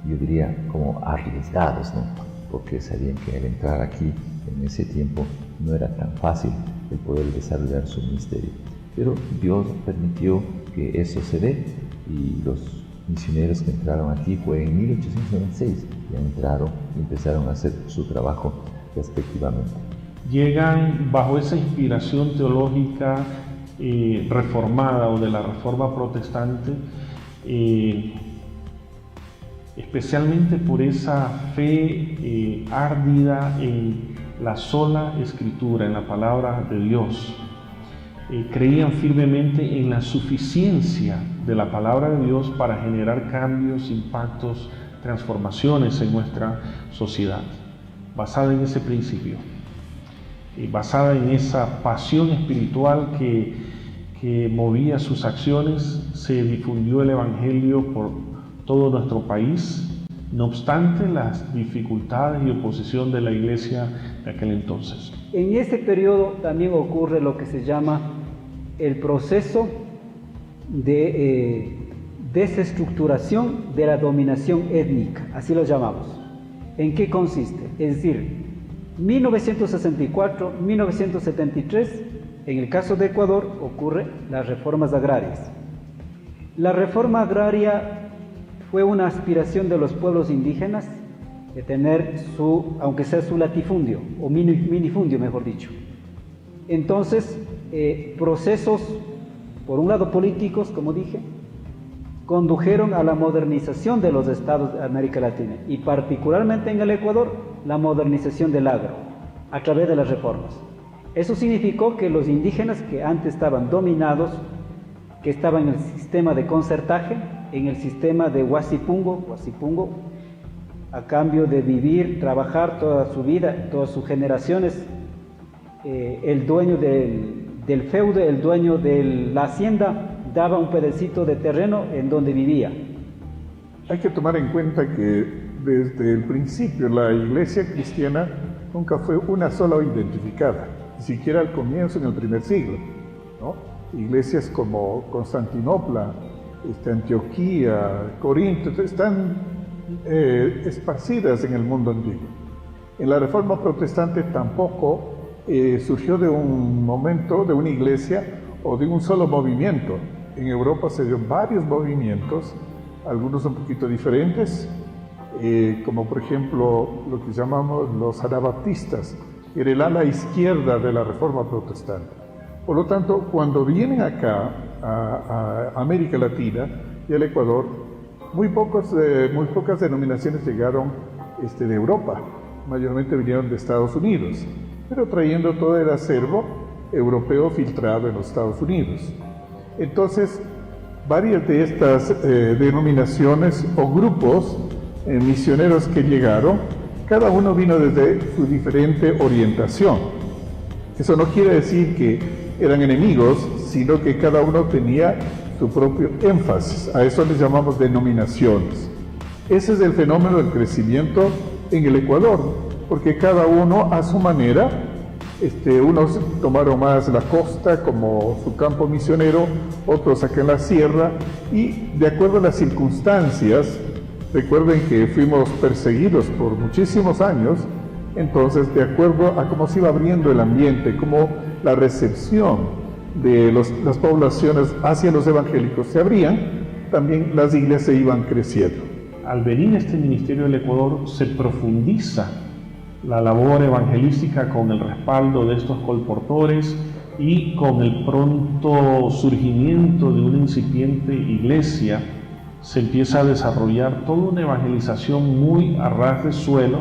yo diría, como arriesgados, ¿no?, porque sabían que al entrar aquí en ese tiempo no era tan fácil el poder desarrollar su ministerio. Pero Dios permitió que eso se dé, y los misioneros que entraron aquí fue en 1896, ya entraron y empezaron a hacer su trabajo respectivamente. Llegan bajo esa inspiración teológica reformada o de la Reforma Protestante, especialmente por esa fe árdida en la sola Escritura, en la palabra de Dios. Creían firmemente en la suficiencia de la palabra de Dios para generar cambios, impactos, transformaciones en nuestra sociedad, basada en ese principio, basada en esa pasión espiritual que movía sus acciones. Se difundió el Evangelio por todo nuestro país, no obstante las dificultades y oposición de la iglesia de aquel entonces. En ese periodo también ocurre lo que se llama el proceso de desestructuración de la dominación étnica, así lo llamamos. ¿En qué consiste? Es decir, 1964, 1973, en el caso de Ecuador, ocurre las reformas agrarias. La reforma agraria fue una aspiración de los pueblos indígenas de tener aunque sea su latifundio, o minifundio mejor dicho. Entonces, procesos, por un lado políticos, como dije, condujeron a la modernización de los estados de América Latina, y particularmente en el Ecuador, la modernización del agro, a través de las reformas. Eso significó que los indígenas que antes estaban dominados, que estaban en el sistema de concertaje, en el sistema de Huasipungo, a cambio de vivir, trabajar toda su vida, todas sus generaciones, el dueño del feudo, el dueño de la hacienda, daba un pedacito de terreno en donde vivía. Hay que tomar en cuenta que desde el principio la iglesia cristiana nunca fue una sola o identificada, ni siquiera al comienzo en el primer siglo, ¿no? Iglesias como Constantinopla, Antioquía, Corinto, están esparcidas en el mundo antiguo. En la Reforma Protestante tampoco surgió de un momento, de una iglesia o de un solo movimiento. En Europa se dio varios movimientos, algunos un poquito diferentes, como por ejemplo lo que llamamos los anabaptistas, que era el ala izquierda de la Reforma Protestante. Por lo tanto, cuando vienen acá a América Latina y al Ecuador, muy pocas denominaciones llegaron de Europa, mayormente vinieron de Estados Unidos, pero trayendo todo el acervo europeo filtrado en los Estados Unidos. Entonces, varias de estas denominaciones o grupos misioneros que llegaron, cada uno vino desde su diferente orientación. Eso no quiere decir que eran enemigos, sino que cada uno tenía su propio énfasis. A eso les llamamos denominaciones. Ese es el fenómeno del crecimiento en el Ecuador, porque cada uno a su manera, unos tomaron más la costa como su campo misionero, otros acá en la sierra, y de acuerdo a las circunstancias, recuerden que fuimos perseguidos por muchísimos años, entonces de acuerdo a cómo se iba abriendo el ambiente, cómo la recepción de las poblaciones hacia los evangélicos se abrían, también las iglesias se iban creciendo. Al venir este ministerio del Ecuador se profundiza la labor evangelística con el respaldo de estos colportores y con el pronto surgimiento de una incipiente iglesia. Se empieza a desarrollar toda una evangelización muy a ras de suelo,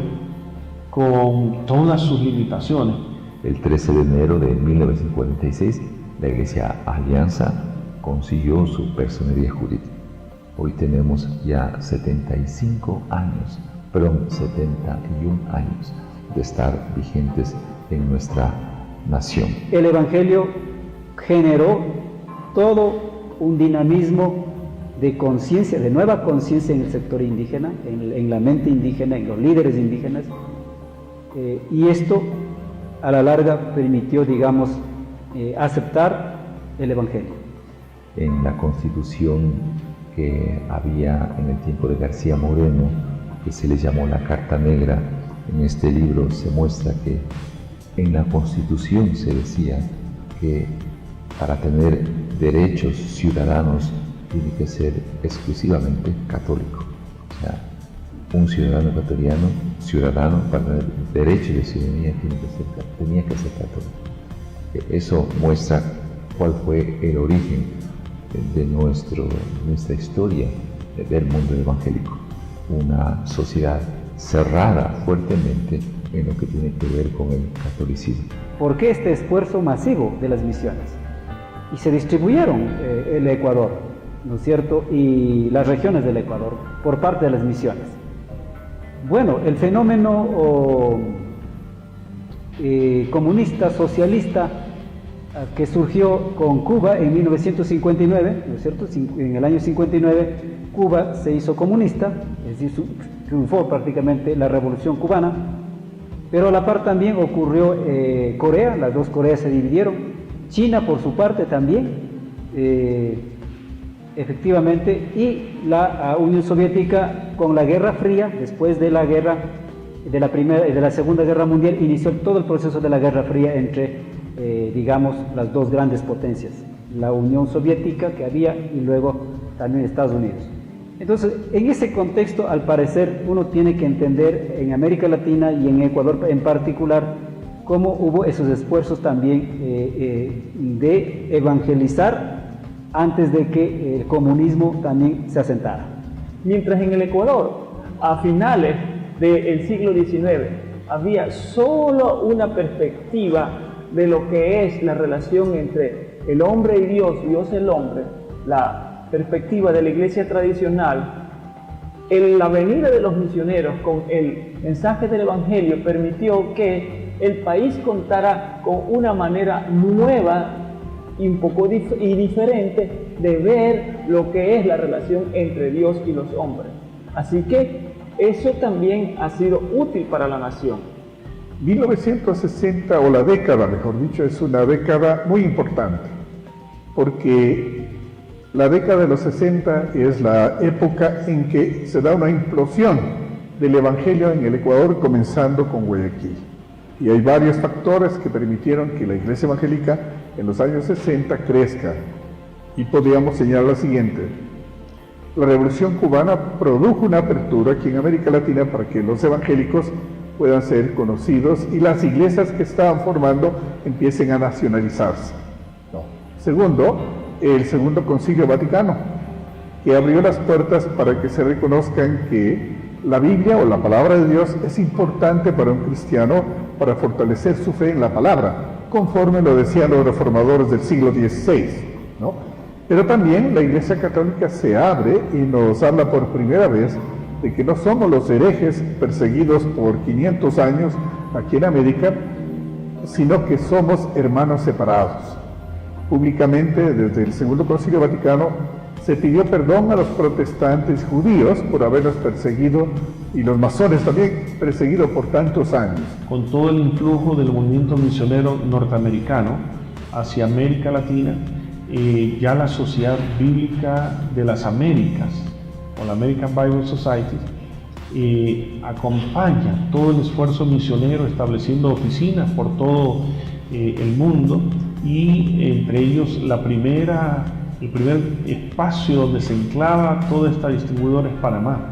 con todas sus limitaciones. El 13 de enero de 1946, la Iglesia Alianza consiguió su personería jurídica. Hoy tenemos ya 71 años de estar vigentes en nuestra nación. El Evangelio generó todo un dinamismo de conciencia, de nueva conciencia en el sector indígena, en la mente indígena, en los líderes indígenas, y esto a la larga permitió, digamos, aceptar el Evangelio. En la Constitución que había en el tiempo de García Moreno, que se le llamó la Carta Negra, en este libro se muestra que en la Constitución se decía que para tener derechos ciudadanos tiene que ser exclusivamente católico. O sea, un ciudadano ecuatoriano, ciudadano para tener derechos de ciudadanía tenía que ser católico. Eso muestra cuál fue el origen de nuestra historia del mundo evangélico. Una sociedad cerrada fuertemente en lo que tiene que ver con el catolicismo. ¿Por qué este esfuerzo masivo de las misiones? Y se distribuyeron el Ecuador, ¿no es cierto?, y las regiones del Ecuador por parte de las misiones. Bueno, el fenómeno comunista, socialista, que surgió con Cuba en 1959, ¿no es cierto? En el año 59 Cuba se hizo comunista, es decir, triunfó prácticamente la revolución cubana, pero a la par también ocurrió Corea, las dos Coreas se dividieron, China por su parte también, efectivamente, y la Unión Soviética con la Guerra Fría, después de la guerra, de la Segunda Guerra Mundial, inició todo el proceso de la Guerra Fría entre digamos, las dos grandes potencias, la Unión Soviética que había y luego también Estados Unidos. Entonces, en ese contexto, al parecer, uno tiene que entender en América Latina y en Ecuador en particular, cómo hubo esos esfuerzos también de evangelizar antes de que el comunismo también se asentara. Mientras en el Ecuador, a finales del siglo XIX, había solo una perspectiva de lo que es la relación entre el hombre y Dios el hombre, la perspectiva de la iglesia tradicional, la venida de los misioneros con el mensaje del Evangelio permitió que el país contara con una manera nueva y un poco diferente de ver lo que es la relación entre Dios y los hombres. Así que eso también ha sido útil para la nación. 1960, o la década, mejor dicho, es una década muy importante, porque la década de los 60 es la época en que se da una implosión del Evangelio en el Ecuador, comenzando con Guayaquil. Y hay varios factores que permitieron que la Iglesia Evangélica en los años 60 crezca. Y podríamos señalar lo siguiente: la Revolución Cubana produjo una apertura aquí en América Latina para que los evangélicos puedan ser conocidos y las iglesias que estaban formando empiecen a nacionalizarse. Segundo, el Segundo Concilio Vaticano, que abrió las puertas para que se reconozcan que la Biblia o la palabra de Dios es importante para un cristiano para fortalecer su fe en la palabra, conforme lo decían los reformadores del siglo XVI, ¿no? Pero también la Iglesia Católica se abre y nos habla por primera vez de que no somos los herejes perseguidos por 500 años aquí en América, sino que somos hermanos separados. Públicamente, desde el Segundo Concilio Vaticano, se pidió perdón a los protestantes judíos por haberlos perseguido, y los masones también perseguidos por tantos años. Con todo el influjo del movimiento misionero norteamericano hacia América Latina, ya la Sociedad Bíblica de las Américas, o la American Bible Society, acompaña todo el esfuerzo misionero estableciendo oficinas por todo el mundo, y entre ellos el primer espacio donde se enclava toda esta distribuidora es Panamá,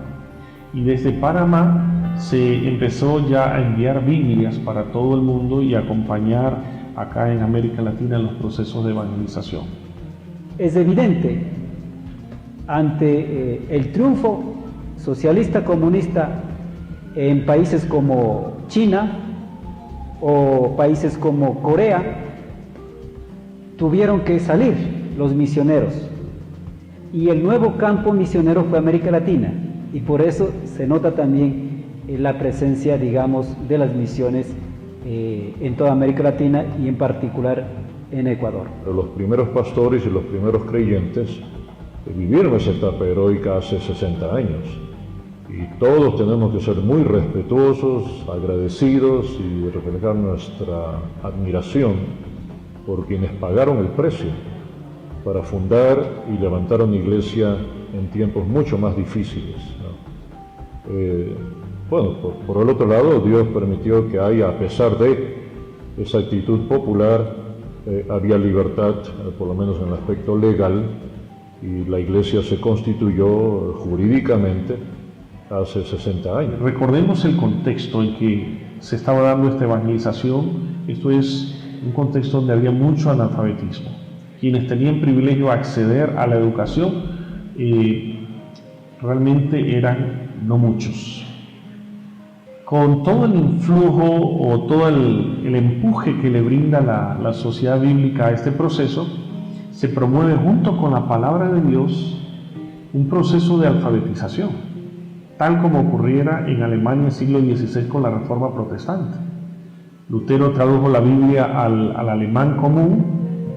y desde Panamá se empezó ya a enviar Biblias para todo el mundo y acompañar acá en América Latina los procesos de evangelización. Es evidente, ante el triunfo socialista comunista en países como China o países como Corea, tuvieron que salir los misioneros, y el nuevo campo misionero fue América Latina, y por eso se nota también la presencia, digamos, de las misiones en toda América Latina y en particular en Ecuador. Los primeros pastores y los primeros creyentes vivieron esa etapa heroica hace 60 años, y todos tenemos que ser muy respetuosos, agradecidos y reflejar nuestra admiración por quienes pagaron el precio para fundar y levantar una iglesia en tiempos mucho más difíciles, ¿no? Bueno, por el otro lado, Dios permitió que haya, a pesar de esa actitud popular, había libertad, por lo menos en el aspecto legal, y la Iglesia se constituyó jurídicamente hace 60 años. Recordemos el contexto en que se estaba dando esta evangelización. Esto es un contexto donde había mucho analfabetismo. Quienes tenían privilegio a acceder a la educación realmente eran no muchos. Con todo el influjo o todo el empuje que le brinda la sociedad bíblica a este proceso, se promueve junto con la palabra de Dios un proceso de alfabetización, tal como ocurriera en Alemania en el siglo XVI con la Reforma Protestante. Lutero tradujo la Biblia al alemán común,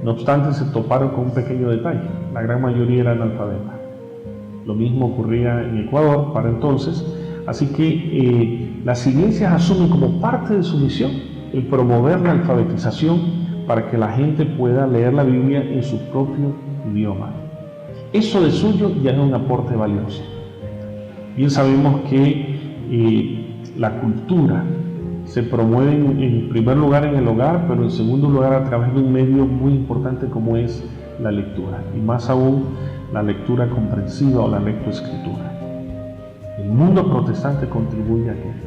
no obstante se toparon con un pequeño detalle: la gran mayoría era analfabeta. Lo mismo ocurría en Ecuador para entonces, así que las iglesias asumen como parte de su misión el promover la alfabetización para que la gente pueda leer la Biblia en su propio idioma. Eso de suyo ya es un aporte valioso. Bien sabemos que la cultura se promueve en primer lugar en el hogar, pero en segundo lugar a través de un medio muy importante como es la lectura, y más aún la lectura comprensiva o la lectoescritura. El mundo protestante contribuye a aquello.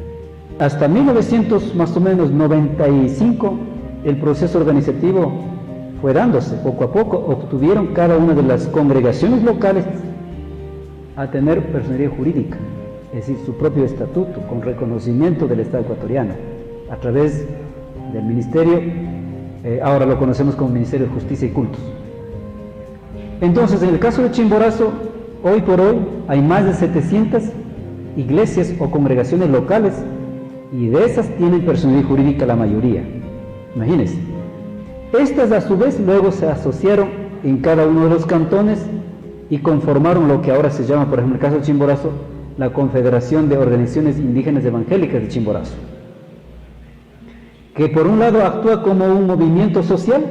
Hasta 1900, más o menos 95, el proceso organizativo fue dándose. Poco a poco obtuvieron cada una de las congregaciones locales a tener personería jurídica, es decir, su propio estatuto, con reconocimiento del Estado ecuatoriano, a través del ministerio, ahora lo conocemos como Ministerio de Justicia y Cultos. Entonces, en el caso de Chimborazo, hoy por hoy hay más de 700 iglesias o congregaciones locales, y de esas tienen personería jurídica la mayoría. Imagínense. Estas a su vez luego se asociaron en cada uno de los cantones y conformaron lo que ahora se llama, por ejemplo, en el caso de Chimborazo, la Confederación de Organizaciones Indígenas Evangélicas de Chimborazo, que por un lado actúa como un movimiento social,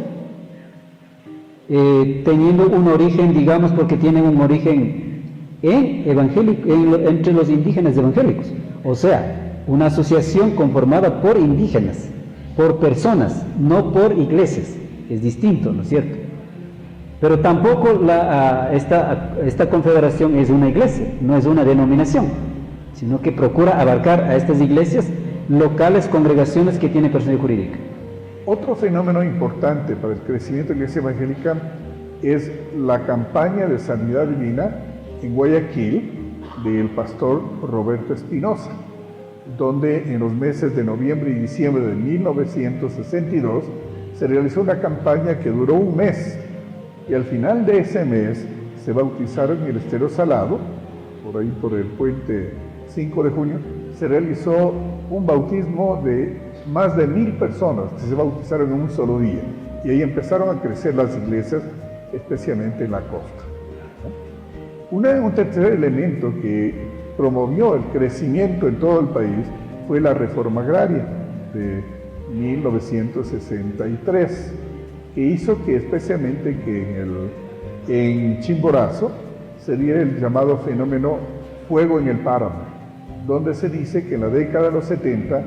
teniendo un origen, digamos, porque tienen un origen entre los indígenas evangélicos, o sea, una asociación conformada por indígenas, por personas, no por iglesias. Es distinto, ¿no es cierto? Pero tampoco esta confederación es una iglesia, no es una denominación, sino que procura abarcar a estas iglesias locales, congregaciones que tienen personalidad jurídica. Otro fenómeno importante para el crecimiento de la Iglesia Evangélica es la campaña de Sanidad Divina en Guayaquil del pastor Roberto Espinosa, donde en los meses de noviembre y diciembre de 1962 se realizó una campaña que duró un mes, y al final de ese mes se bautizaron en el Estero Salado, por ahí por el puente 5 de junio, se realizó un bautismo de más de 1000 personas que se bautizaron en un solo día, y ahí empezaron a crecer las iglesias, especialmente en la costa. Un tercer elemento que promovió el crecimiento en todo el país fue la reforma agraria de 1963, que hizo que especialmente que en Chimborazo se diera el llamado fenómeno fuego en el páramo, donde se dice que en la década de los 70,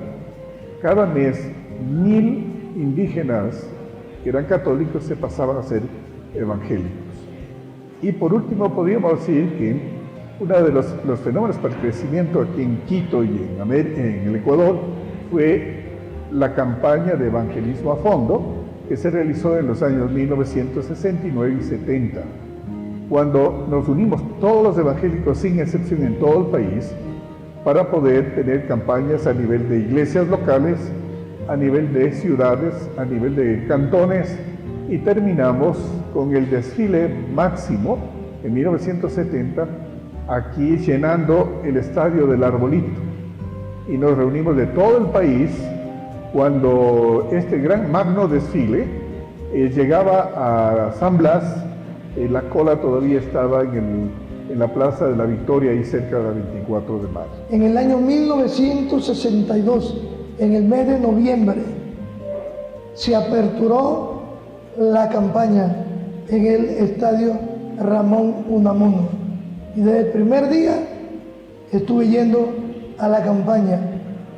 cada mes 1000 indígenas que eran católicos se pasaban a ser evangélicos. Y por último podríamos decir que uno de los fenómenos para el crecimiento aquí en Quito y en el Ecuador fue la campaña de evangelismo a fondo que se realizó en los años 1969 y 70, cuando nos unimos todos los evangélicos sin excepción en todo el país para poder tener campañas a nivel de iglesias locales, a nivel de ciudades, a nivel de cantones, y terminamos con el desfile máximo en 1970 aquí llenando el estadio del Arbolito, y nos reunimos de todo el país cuando este gran magno desfile llegaba a San Blas. La cola todavía estaba en la Plaza de la Victoria, ahí cerca de la 24 de mayo. En el año 1962, en el mes de noviembre, se aperturó la campaña en el estadio Ramón Unamuno. Y desde el primer día estuve yendo a la campaña,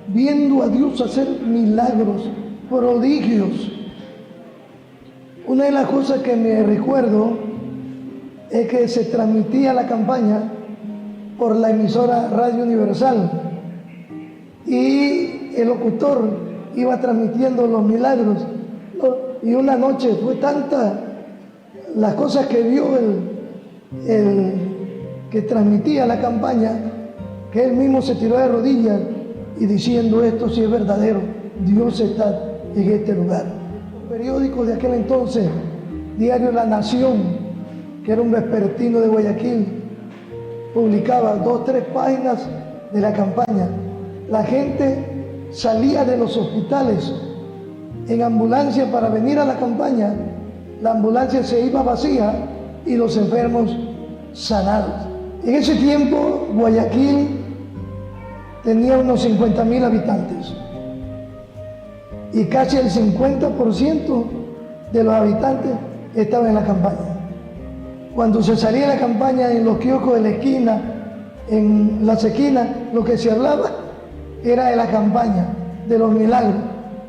viendo a Dios hacer milagros, prodigios. Una de las cosas que me recuerdo es que se transmitía la campaña por la emisora Radio Universal y el locutor iba transmitiendo los milagros, y una noche fue tanta las cosas que vio el que transmitía la campaña, que él mismo se tiró de rodillas y diciendo: esto sí es verdadero, Dios está en este lugar. Un periódico de aquel entonces, Diario La Nación, que era un vespertino de Guayaquil, publicaba 2 o 3 páginas de la campaña. La gente salía de los hospitales en ambulancia para venir a la campaña. La ambulancia se iba vacía y los enfermos sanados. En ese tiempo, Guayaquil tenía unos 50.000 habitantes y casi el 50% de los habitantes estaban en la campaña. Cuando se salía la campaña en los kioscos de la esquina, en las esquinas, lo que se hablaba era de la campaña, de los milagros.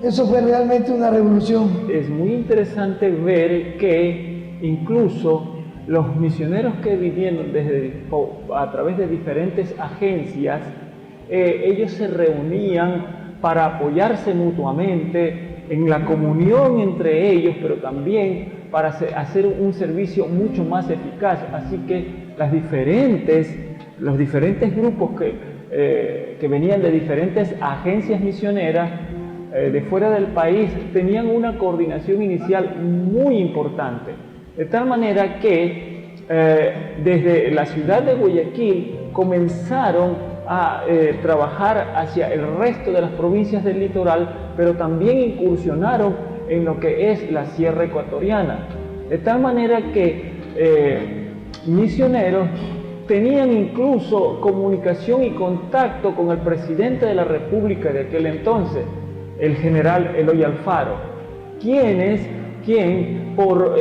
Eso fue realmente una revolución. Es muy interesante ver que incluso los misioneros que vinieron a través de diferentes agencias, ellos se reunían para apoyarse mutuamente en la comunión entre ellos, pero también para hacer un servicio mucho más eficaz. Así que los diferentes grupos que venían de diferentes agencias misioneras de fuera del país tenían una coordinación inicial muy importante, de tal manera que desde la ciudad de Guayaquil comenzaron a trabajar hacia el resto de las provincias del litoral, pero también incursionaron en lo que es la Sierra Ecuatoriana, de tal manera que misioneros tenían incluso comunicación y contacto con el presidente de la República de aquel entonces, el general Eloy Alfaro, quien por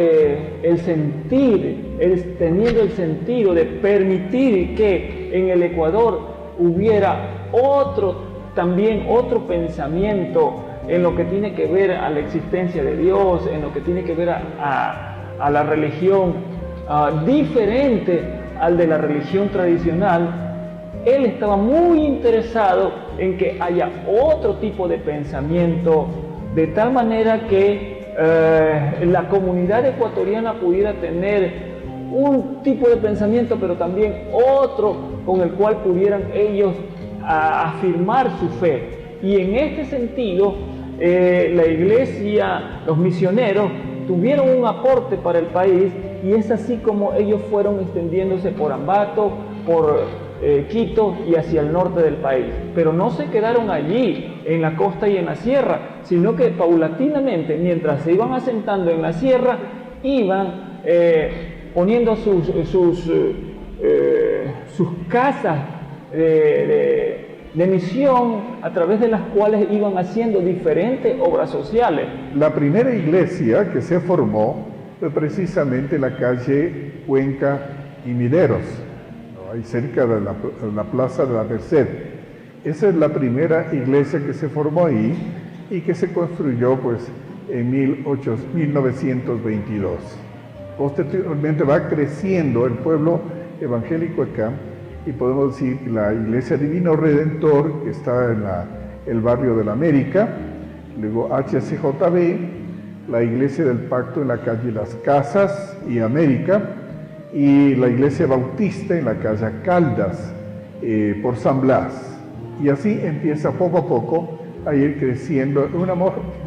teniendo el sentido de permitir que en el Ecuador hubiera otro pensamiento en lo que tiene que ver a la existencia de Dios, en lo que tiene que ver a la religión diferente al de la religión tradicional. Él estaba muy interesado en que haya otro tipo de pensamiento, de tal manera que la comunidad ecuatoriana pudiera tener un tipo de pensamiento, pero también otro con el cual pudieran ellos afirmar su fe. Y en este sentido, la iglesia, los misioneros tuvieron un aporte para el país, y es así como ellos fueron extendiéndose por Ambato, por Quito y hacia el norte del país. Pero no se quedaron allí, en la costa y en la sierra, sino que paulatinamente, mientras se iban asentando en la sierra, iban poniendo sus casas de misión, a través de las cuales iban haciendo diferentes obras sociales. La primera iglesia que se formó fue precisamente en la calle Cuenca y Mineros, ahí cerca de la Plaza de la Merced. Esa es la primera iglesia que se formó ahí y que se construyó pues en 1922. Posteriormente va creciendo el pueblo evangélico acá, y podemos decir que la Iglesia Divino Redentor, que está en el barrio de la América, luego HCJB, la Iglesia del Pacto en la calle Las Casas y América, y la Iglesia Bautista en la calle Caldas, por San Blas. Y así empieza poco a poco a ir creciendo de una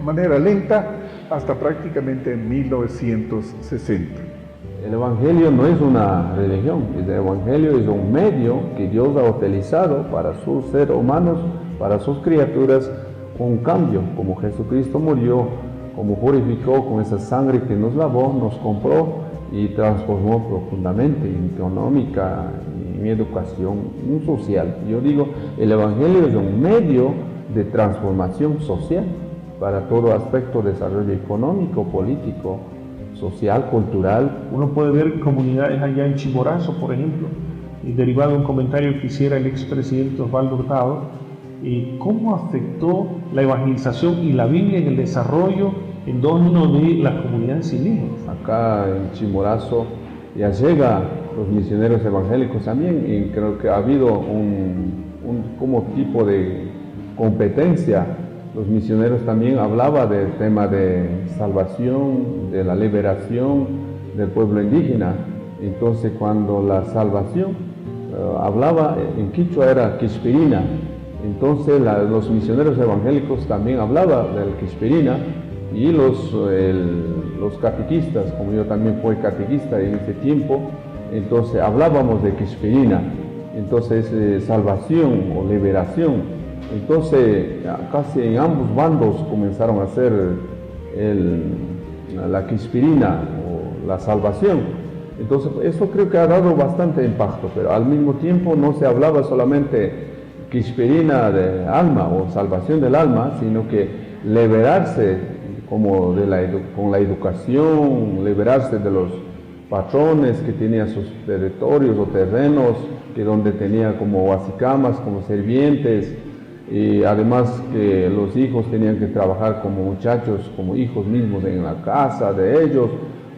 manera lenta hasta prácticamente 1960. El Evangelio no es una religión, el Evangelio es un medio que Dios ha utilizado para sus seres humanos, para sus criaturas, un cambio, como Jesucristo murió, como purificó con esa sangre que nos lavó, nos compró y transformó profundamente en económica, en educación, en social. Yo digo, el Evangelio es un medio de transformación social para todo aspecto de desarrollo económico, político, social, cultural. Uno puede ver comunidades allá en Chimborazo, por ejemplo, y derivado de un comentario que hiciera el expresidente Osvaldo Hurtado, cómo afectó la evangelización y la Biblia en el desarrollo endógeno de las comunidades indígenas. Acá en Chimborazo ya llega los misioneros evangélicos también, y creo que ha habido un como tipo de competencia. Los misioneros también hablaban del tema de salvación, de la liberación del pueblo indígena. Entonces, cuando la salvación hablaba en quichua era Quixpirina, entonces los misioneros evangélicos también hablaban del Quixpirina, y los catequistas, como yo también fui catequista en ese tiempo, entonces hablábamos de Quixpirina, entonces salvación o liberación. Entonces casi en ambos bandos comenzaron a hacer la Quixpirina o la salvación. Entonces eso creo que ha dado bastante impacto, pero al mismo tiempo no se hablaba solamente Quixpirina de alma o salvación del alma, sino que liberarse como con la educación, liberarse de los patrones que tenían sus territorios o terrenos, que donde tenía como huasicamas, como sirvientes, y además que los hijos tenían que trabajar como muchachos, como hijos mismos en la casa de ellos.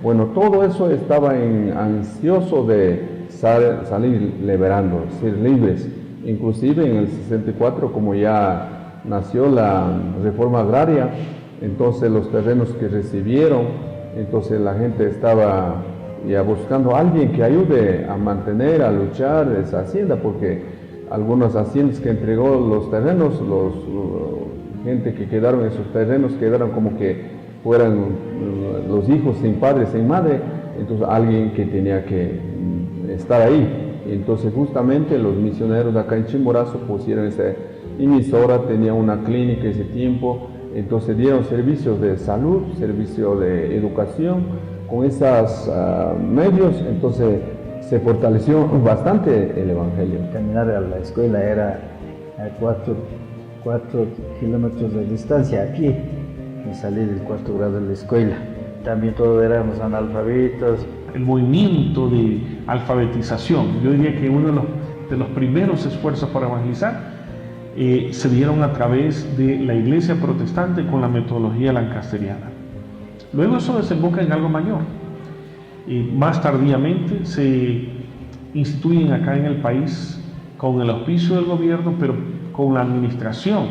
Bueno, todo eso estaba ansioso de salir liberando, ser libres. Inclusive en el 64, como ya nació la reforma agraria, entonces los terrenos que recibieron, entonces la gente estaba ya buscando a alguien que ayude a mantener, a luchar esa hacienda, porque algunas haciendas que entregó los terrenos, gente que quedaron en sus terrenos quedaron como que fueran los hijos sin padre, sin madre, entonces alguien que tenía que estar ahí. Entonces justamente los misioneros de acá en Chimborazo pusieron esa emisora, tenía una clínica ese tiempo, entonces dieron servicios de salud, servicio de educación, con esos medios, entonces se fortaleció bastante el Evangelio. Caminar a la escuela era a 4 kilómetros de distancia aquí, y salí del 4º grado de la escuela. También todos éramos analfabetos. El movimiento de alfabetización, yo diría que uno de los primeros esfuerzos para evangelizar se dieron a través de la iglesia protestante con la metodología lancasteriana. Luego eso desemboca en algo mayor. Más tardíamente se instituyen acá en el país con el auspicio del gobierno, pero con la administración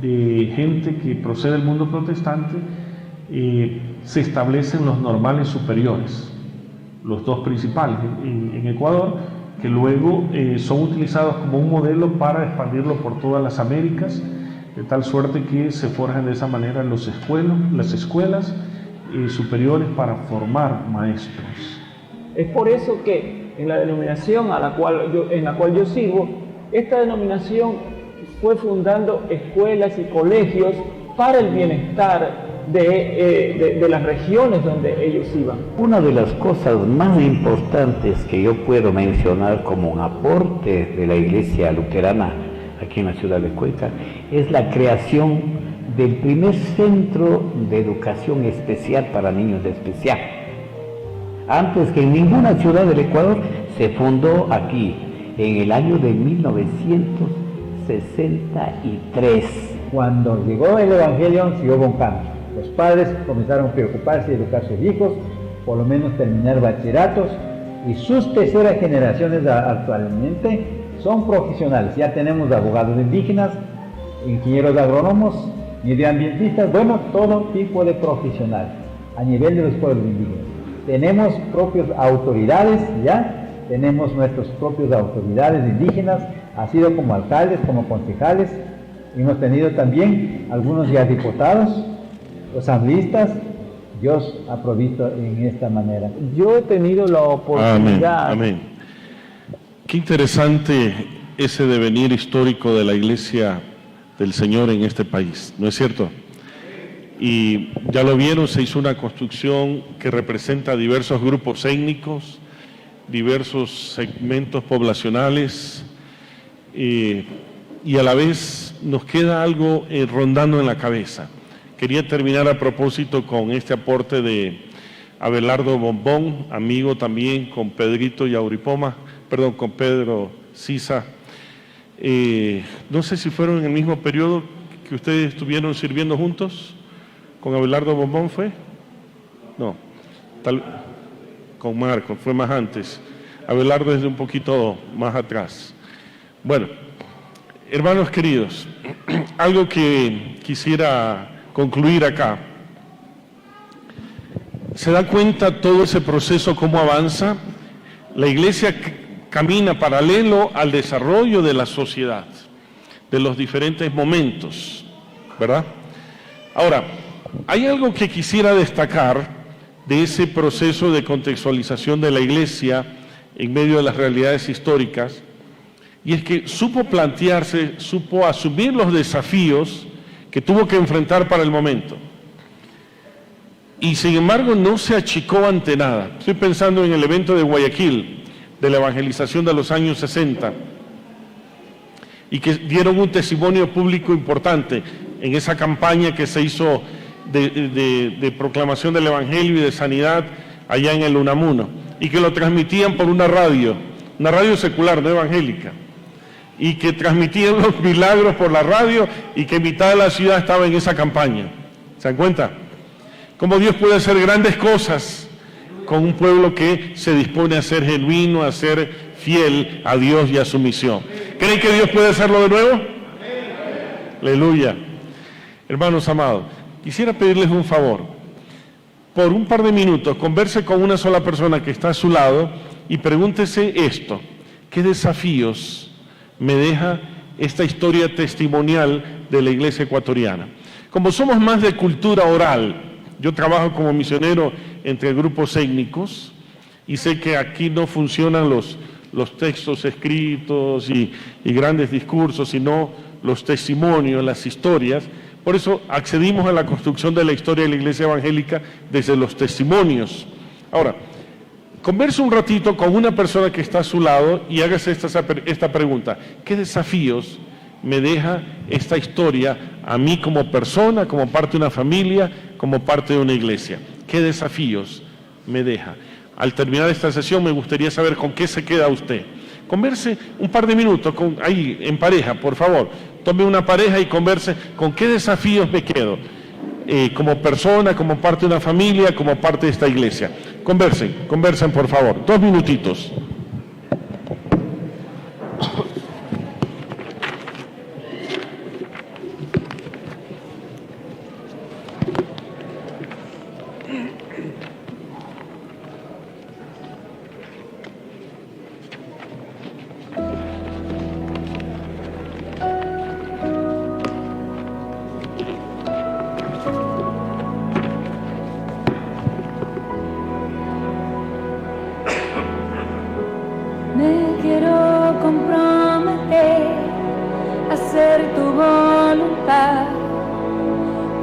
de gente que procede del mundo protestante, se establecen los normales superiores, los dos principales en Ecuador, que luego son utilizados como un modelo para expandirlo por todas las Américas, de tal suerte que se forjan de esa manera las escuelas superiores para formar maestros. Es por eso que en la denominación en la cual yo sirvo, esta denominación fue fundando escuelas y colegios para el bienestar de las regiones donde ellos iban. Una de las cosas más importantes que yo puedo mencionar como un aporte de la Iglesia Luterana aquí en la ciudad de Cuenca es la creación del primer centro de educación especial para niños de especial. Antes que en ninguna ciudad del Ecuador, se fundó aquí en el año de 1963. Cuando llegó el Evangelio, siguió con cambio. Los padres comenzaron a preocuparse de educar a sus hijos, por lo menos terminar bachilleratos, y sus terceras generaciones actualmente son profesionales. Ya tenemos abogados indígenas, ingenieros agrónomos, medioambientistas, bueno, todo tipo de profesionales a nivel de los pueblos indígenas. Tenemos propias autoridades, ya tenemos nuestras propias autoridades indígenas, así como alcaldes, como concejales. Hemos tenido también algunos ya diputados, asambleístas. Dios ha provisto en esta manera. Yo he tenido la oportunidad. Amén. Qué interesante ese devenir histórico de la Iglesia del Señor en este país, ¿no es cierto? Y ya lo vieron, se hizo una construcción que representa diversos grupos étnicos, diversos segmentos poblacionales, y a la vez nos queda algo rondando en la cabeza. Quería terminar a propósito con este aporte de Abelardo Bombón, amigo también con Pedrito Yauripoma, con Pedro Sisa. No sé si fueron en el mismo periodo que ustedes estuvieron sirviendo juntos. ¿Con Abelardo Bombón fue? No, con Marco, fue más antes. Abelardo es de un poquito más atrás. Bueno, hermanos queridos, algo que quisiera concluir acá. ¿Se da cuenta todo ese proceso cómo avanza? La iglesia camina paralelo al desarrollo de la sociedad, de los diferentes momentos, ¿verdad? Ahora, hay algo que quisiera destacar de ese proceso de contextualización de la iglesia en medio de las realidades históricas, y es que supo plantearse, supo asumir los desafíos que tuvo que enfrentar para el momento. Y sin embargo no se achicó ante nada. Estoy pensando en el evento de Guayaquil, de la evangelización de los años 60, y que dieron un testimonio público importante en esa campaña que se hizo de proclamación del Evangelio y de sanidad allá en el Unamuno, y que lo transmitían por una radio secular, no evangélica, y que transmitían los milagros por la radio y que mitad de la ciudad estaba en esa campaña. ¿Se dan cuenta? Cómo Dios puede hacer grandes cosas con un pueblo que se dispone a ser genuino, a ser fiel a Dios y a su misión. ¿Creen que Dios puede hacerlo de nuevo? Aleluya. Hermanos amados, quisiera pedirles un favor. Por un par de minutos, converse con una sola persona que está a su lado y pregúntese esto: ¿qué desafíos me deja esta historia testimonial de la iglesia ecuatoriana? Como somos más de cultura oral, yo trabajo como misionero entre grupos étnicos y sé que aquí no funcionan los textos escritos y grandes discursos, sino los testimonios, las historias. Por eso accedimos a la construcción de la historia de la iglesia evangélica desde los testimonios. Ahora, converse un ratito con una persona que está a su lado y hágase esta pregunta: ¿qué desafíos me deja esta historia a mí como persona, como parte de una familia, como parte de una iglesia? ¿Qué desafíos me deja? Al terminar esta sesión me gustaría saber con qué se queda usted. Converse un par de minutos ahí en pareja, por favor. Tome una pareja y converse con qué desafíos me quedo, como persona, como parte de una familia, como parte de esta iglesia. Conversen por favor. 2 minutitos.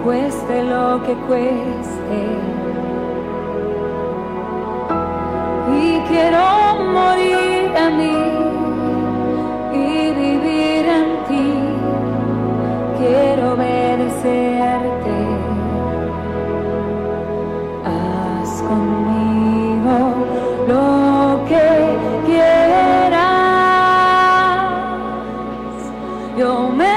Cueste lo que cueste, y quiero morir a mí y vivir en ti. Quiero obedecerte. Haz conmigo lo que quieras. Yo me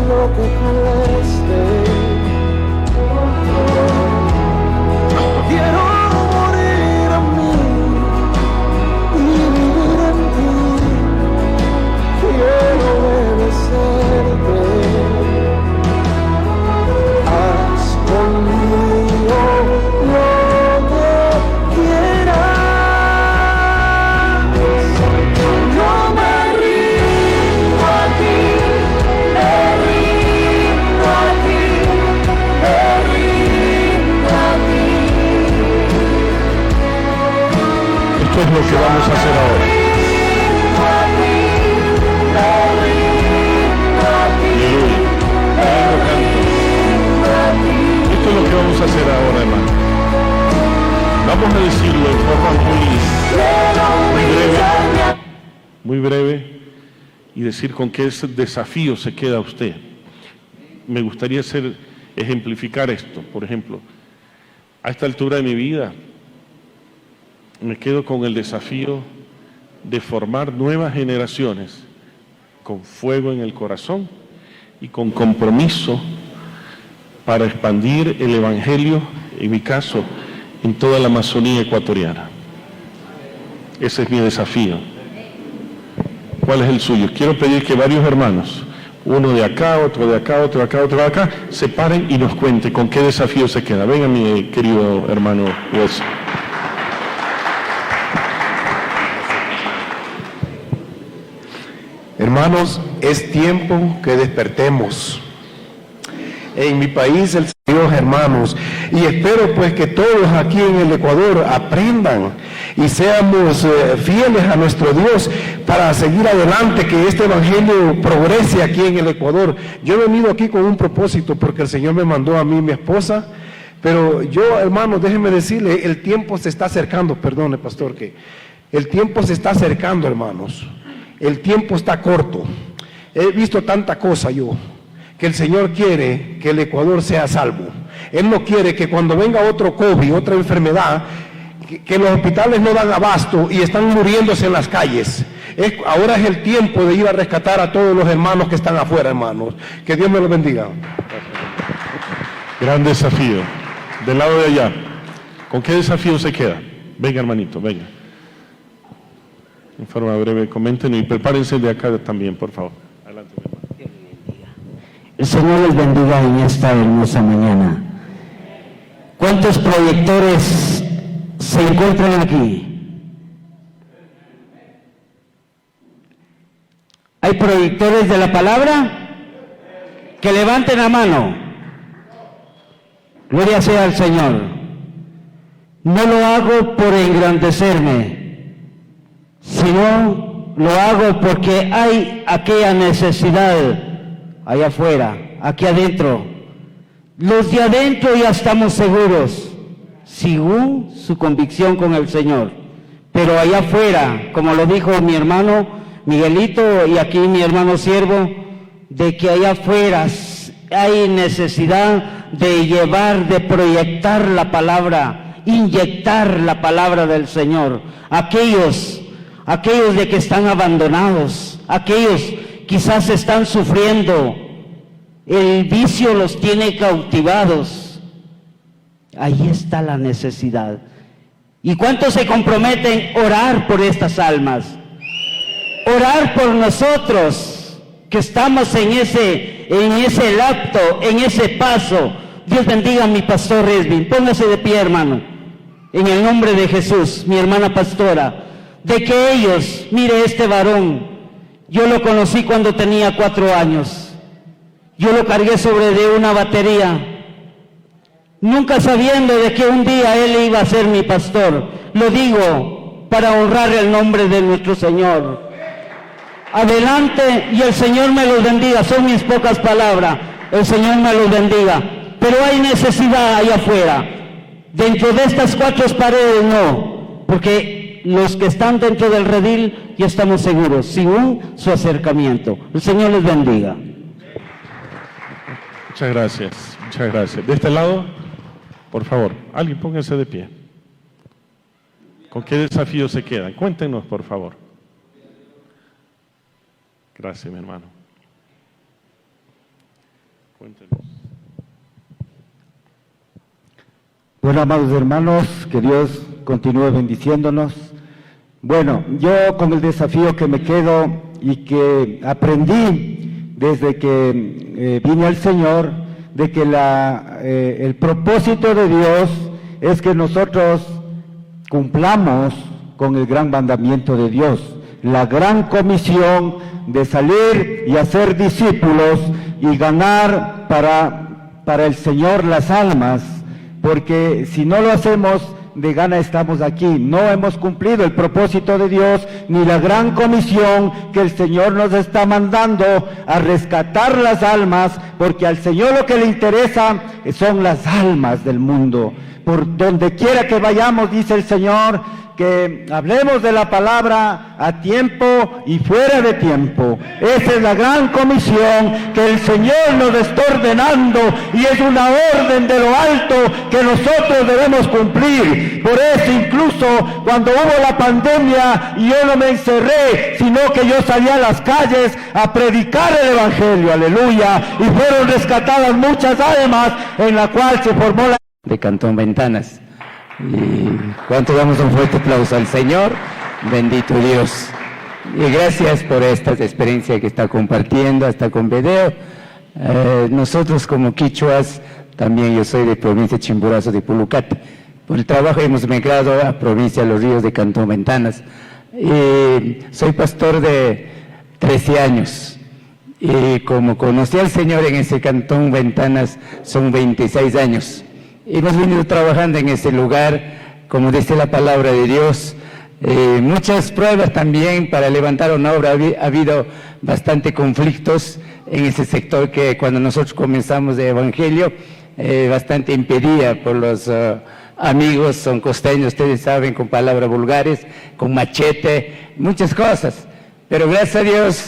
lo que cueste. Quiero morir a mí y vivir en ti. Quiero obedecerte. Haz conmigo lo que quieras. Yo me rindo a ti. Esto es lo que vamos a hacer ahora. a hacer ahora, hermano? Vamos a decirlo en forma muy breve y decir con qué desafío se queda usted. Me gustaría ejemplificar esto. Por ejemplo, a esta altura de mi vida me quedo con el desafío de formar nuevas generaciones con fuego en el corazón y con compromiso para expandir el Evangelio, en mi caso, en toda la Amazonía ecuatoriana. Ese es mi desafío. ¿Cuál es el suyo? Quiero pedir que varios hermanos, uno de acá, otro de acá, otro de acá, otro de acá, se paren y nos cuente con qué desafío se queda. Venga, mi querido hermano Wes. Hermanos, es tiempo que despertemos. En mi país, el Señor, hermanos, y espero pues que todos aquí en el Ecuador aprendan y seamos fieles a nuestro Dios para seguir adelante, que este evangelio progrese aquí en el Ecuador. Yo he venido aquí con un propósito porque el Señor me mandó a mí y mi esposa, pero yo, hermanos, déjenme decirle, el tiempo se está acercando, perdone, pastor, que el tiempo se está acercando, hermanos. El tiempo está corto. He visto tanta cosa yo, que el Señor quiere que el Ecuador sea salvo. Él no quiere que cuando venga otro COVID, otra enfermedad, que los hospitales no dan abasto y están muriéndose en las calles. Ahora es el tiempo de ir a rescatar a todos los hermanos que están afuera, hermanos. Que Dios me los bendiga. Gran desafío. Del lado de allá, ¿con qué desafío se queda? Venga, hermanito, venga. En forma breve, coméntenos y prepárense de acá también, por favor. Adelante, hermano. El Señor les bendiga en esta hermosa mañana. ¿Cuántos proyectores se encuentran aquí? ¿Hay proyectores de la palabra? Que levanten la mano. Gloria sea al Señor. No lo hago por engrandecerme, sino lo hago porque hay aquella necesidad allá afuera, aquí adentro. Los de adentro ya estamos seguros, según su convicción con el Señor. Pero allá afuera, como lo dijo mi hermano Miguelito y aquí mi hermano Siervo, de que allá afuera hay necesidad de llevar, de proyectar la palabra, inyectar la palabra del Señor. Aquellos de que están abandonados, aquellos quizás están sufriendo, el vicio los tiene cautivados. Ahí está la necesidad. ¿Y cuántos se comprometen a orar por estas almas? Orar por nosotros que estamos en ese lapto, en ese paso. Dios bendiga a mi pastor Resvin. Póngase de pie, hermano. En el nombre de Jesús, mi hermana pastora. De que ellos, mire este varón, yo lo conocí cuando tenía 4 años. Yo lo cargué sobre de una batería, nunca sabiendo de que un día él iba a ser mi pastor. Lo digo para honrar el nombre de nuestro Señor. Adelante y el Señor me los bendiga. Son mis pocas palabras. El Señor me los bendiga. Pero hay necesidad allá afuera. Dentro de estas 4 paredes no, porque los que están dentro del redil ya estamos seguros, según su acercamiento. El Señor les bendiga. Muchas gracias, muchas gracias. De este lado, por favor, alguien póngase de pie. ¿Con qué desafío se quedan? Cuéntenos, por favor. Gracias, mi hermano. Cuéntenos. Bueno, amados hermanos, que Dios continúe bendiciéndonos. Bueno, yo con el desafío que me quedo y que aprendí desde que vine al Señor, de que el propósito de Dios es que nosotros cumplamos con el gran mandamiento de Dios, la gran comisión de salir y hacer discípulos y ganar para el Señor las almas, porque si no lo hacemos de gana estamos aquí. No hemos cumplido el propósito de Dios ni la gran comisión que el Señor nos está mandando a rescatar las almas, porque al Señor lo que le interesa son las almas del mundo. Por donde quiera que vayamos, dice el Señor, que hablemos de la palabra a tiempo y fuera de tiempo. Esa es la gran comisión que el Señor nos está ordenando, y es una orden de lo alto que nosotros debemos cumplir. Por eso incluso cuando hubo la pandemia, yo no me encerré, sino que yo salí a las calles a predicar el Evangelio, aleluya, y fueron rescatadas muchas almas, en la cual se formó la de Cantón Ventanas. Y cuánto damos un fuerte aplauso al Señor, bendito Dios. Y gracias por esta experiencia que está compartiendo, hasta con video. Nosotros como quichuas, también yo soy de provincia de Chimborazo de Pulucate. Por el trabajo hemos migrado a provincia de Los Ríos de Cantón Ventanas. Y soy pastor de 13 años. Y como conocí al Señor en ese Cantón Ventanas, son 26 años. Hemos venido trabajando en ese lugar, como dice la palabra de Dios, muchas pruebas también para levantar una obra. Ha habido bastante conflictos en ese sector que cuando nosotros comenzamos de Evangelio, bastante impedía por los amigos, son costeños, ustedes saben, con palabras vulgares, con machete, muchas cosas. Pero gracias a Dios,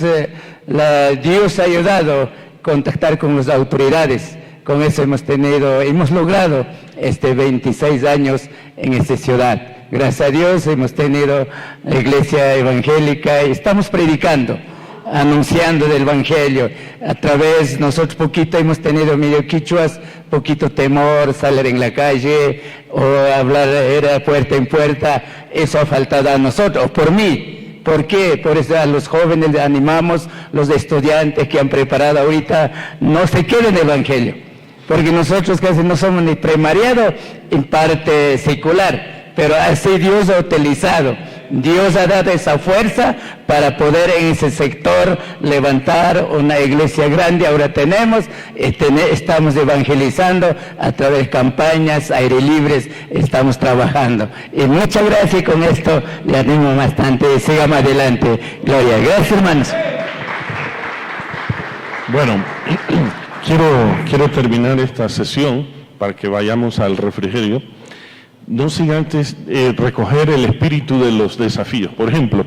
Dios ha ayudado a contactar con las autoridades. Con eso hemos logrado 26 años en esta ciudad. Gracias a Dios hemos tenido la iglesia evangélica y estamos predicando, anunciando del Evangelio. A través, nosotros poquito hemos tenido medio quichuas, poquito temor, salir en la calle o hablar, era puerta en puerta. Eso ha faltado a nosotros, o por mí. ¿Por qué? Por eso a los jóvenes les animamos, los estudiantes que han preparado ahorita, no se queden en el Evangelio. Porque nosotros casi no somos ni primariado en parte secular, pero así Dios ha utilizado, Dios ha dado esa fuerza para poder en ese sector levantar una iglesia grande. Ahora estamos evangelizando a través de campañas, aire libres, estamos trabajando. Y muchas gracias, y con esto le animo bastante, sigamos adelante. Gloria, gracias hermanos. Bueno, quiero terminar esta sesión para que vayamos al refrigerio, no sin antes recoger el espíritu de los desafíos. Por ejemplo,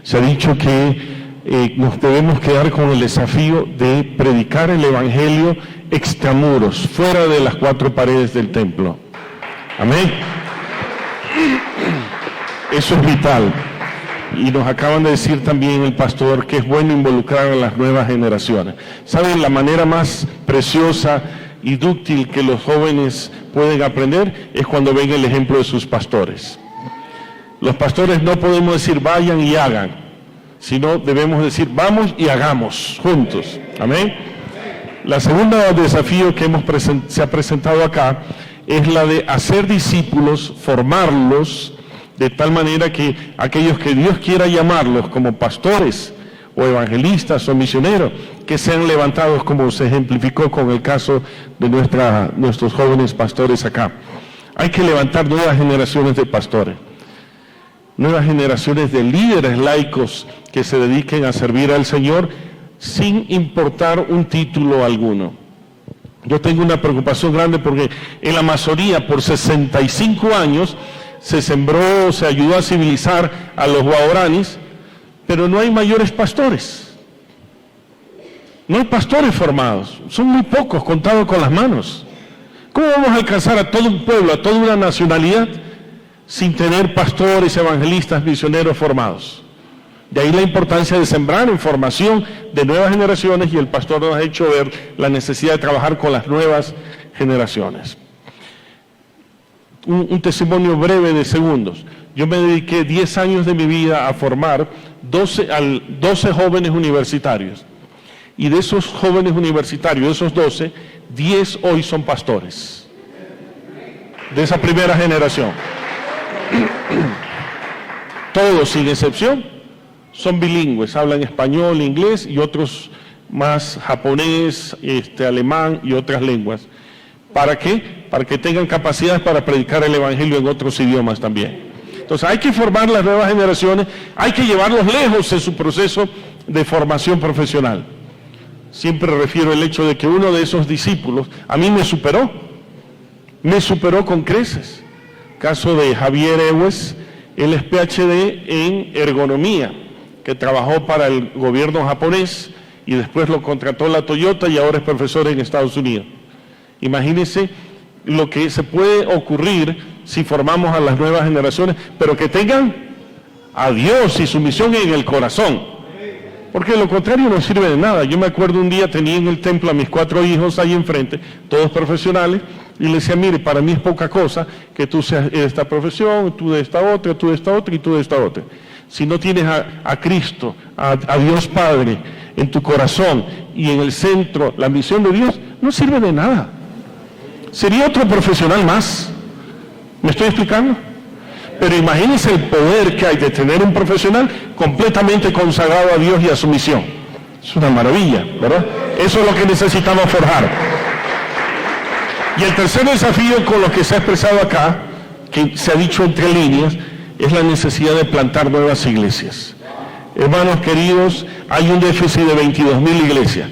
se ha dicho que nos debemos quedar con el desafío de predicar el Evangelio extramuros, fuera de las 4 paredes del templo. Amén. Eso es vital. Y nos acaban de decir también el pastor que es bueno involucrar a las nuevas generaciones. ¿Saben? La manera más preciosa y dúctil que los jóvenes pueden aprender es cuando ven el ejemplo de sus pastores. Los pastores no podemos decir vayan y hagan, sino debemos decir vamos y hagamos juntos. Amén. La segunda desafío que se ha presentado acá es la de hacer discípulos, formarlos, de tal manera que aquellos que Dios quiera llamarlos como pastores o evangelistas o misioneros, que sean levantados, como se ejemplificó con el caso de nuestros jóvenes pastores acá. Hay que levantar nuevas generaciones de pastores, nuevas generaciones de líderes laicos que se dediquen a servir al Señor sin importar un título alguno. Yo tengo una preocupación grande porque en la Amazonía por 65 años se sembró, se ayudó a civilizar a los guaraníes, pero no hay mayores pastores. No hay pastores formados, son muy pocos, contados con las manos. ¿Cómo vamos a alcanzar a todo un pueblo, a toda una nacionalidad, sin tener pastores, evangelistas, misioneros formados? De ahí la importancia de sembrar en formación de nuevas generaciones, y el pastor nos ha hecho ver la necesidad de trabajar con las nuevas generaciones. Un testimonio breve de segundos. Yo me dediqué 10 años de mi vida a formar 12 jóvenes universitarios. Y de esos jóvenes universitarios, de esos 12, 10 hoy son pastores. De esa primera generación. Todos, sin excepción, son bilingües, hablan español, inglés y otros más japonés, alemán y otras lenguas. ¿Para qué? para que tengan capacidades para predicar el Evangelio en otros idiomas también. Entonces hay que formar las nuevas generaciones, hay que llevarlos lejos en su proceso de formación profesional. Siempre refiero el hecho de que uno de esos discípulos a mí me superó con creces. Caso de Javier Ewes, él es PhD en ergonomía, que trabajó para el gobierno japonés y después lo contrató la Toyota y ahora es profesor en Estados Unidos. Imagínense lo que se puede ocurrir si formamos a las nuevas generaciones, pero que tengan a Dios y su misión en el corazón. Porque lo contrario no sirve de nada. Yo me acuerdo un día tenía en el templo a mis 4 hijos ahí enfrente, todos profesionales, y les decía, mire, para mí es poca cosa que tú seas de esta profesión, tú de esta otra, tú de esta otra y tú de esta otra. Si no tienes a Cristo, a Dios Padre en tu corazón y en el centro, la misión de Dios, no sirve de nada. Sería otro profesional más. ¿Me estoy explicando? Pero imagínense el poder que hay de tener un profesional completamente consagrado a Dios y a su misión. Es una maravilla, ¿verdad? Eso es lo que necesitamos forjar. Y el tercer desafío con lo que se ha expresado acá, que se ha dicho entre líneas, es la necesidad de plantar nuevas iglesias. Hermanos queridos, hay un déficit de 22.000 iglesias.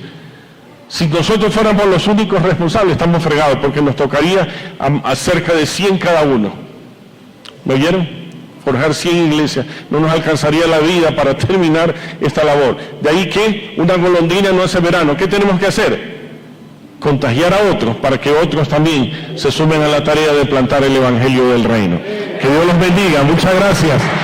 Si nosotros fuéramos los únicos responsables, estamos fregados, porque nos tocaría a cerca de 100 cada uno. ¿Me oyeron? Forjar 100 iglesias. No nos alcanzaría la vida para terminar esta labor. De ahí que una golondrina no hace verano. ¿Qué tenemos que hacer? Contagiar a otros para que otros también se sumen a la tarea de plantar el Evangelio del Reino. Que Dios los bendiga. Muchas gracias.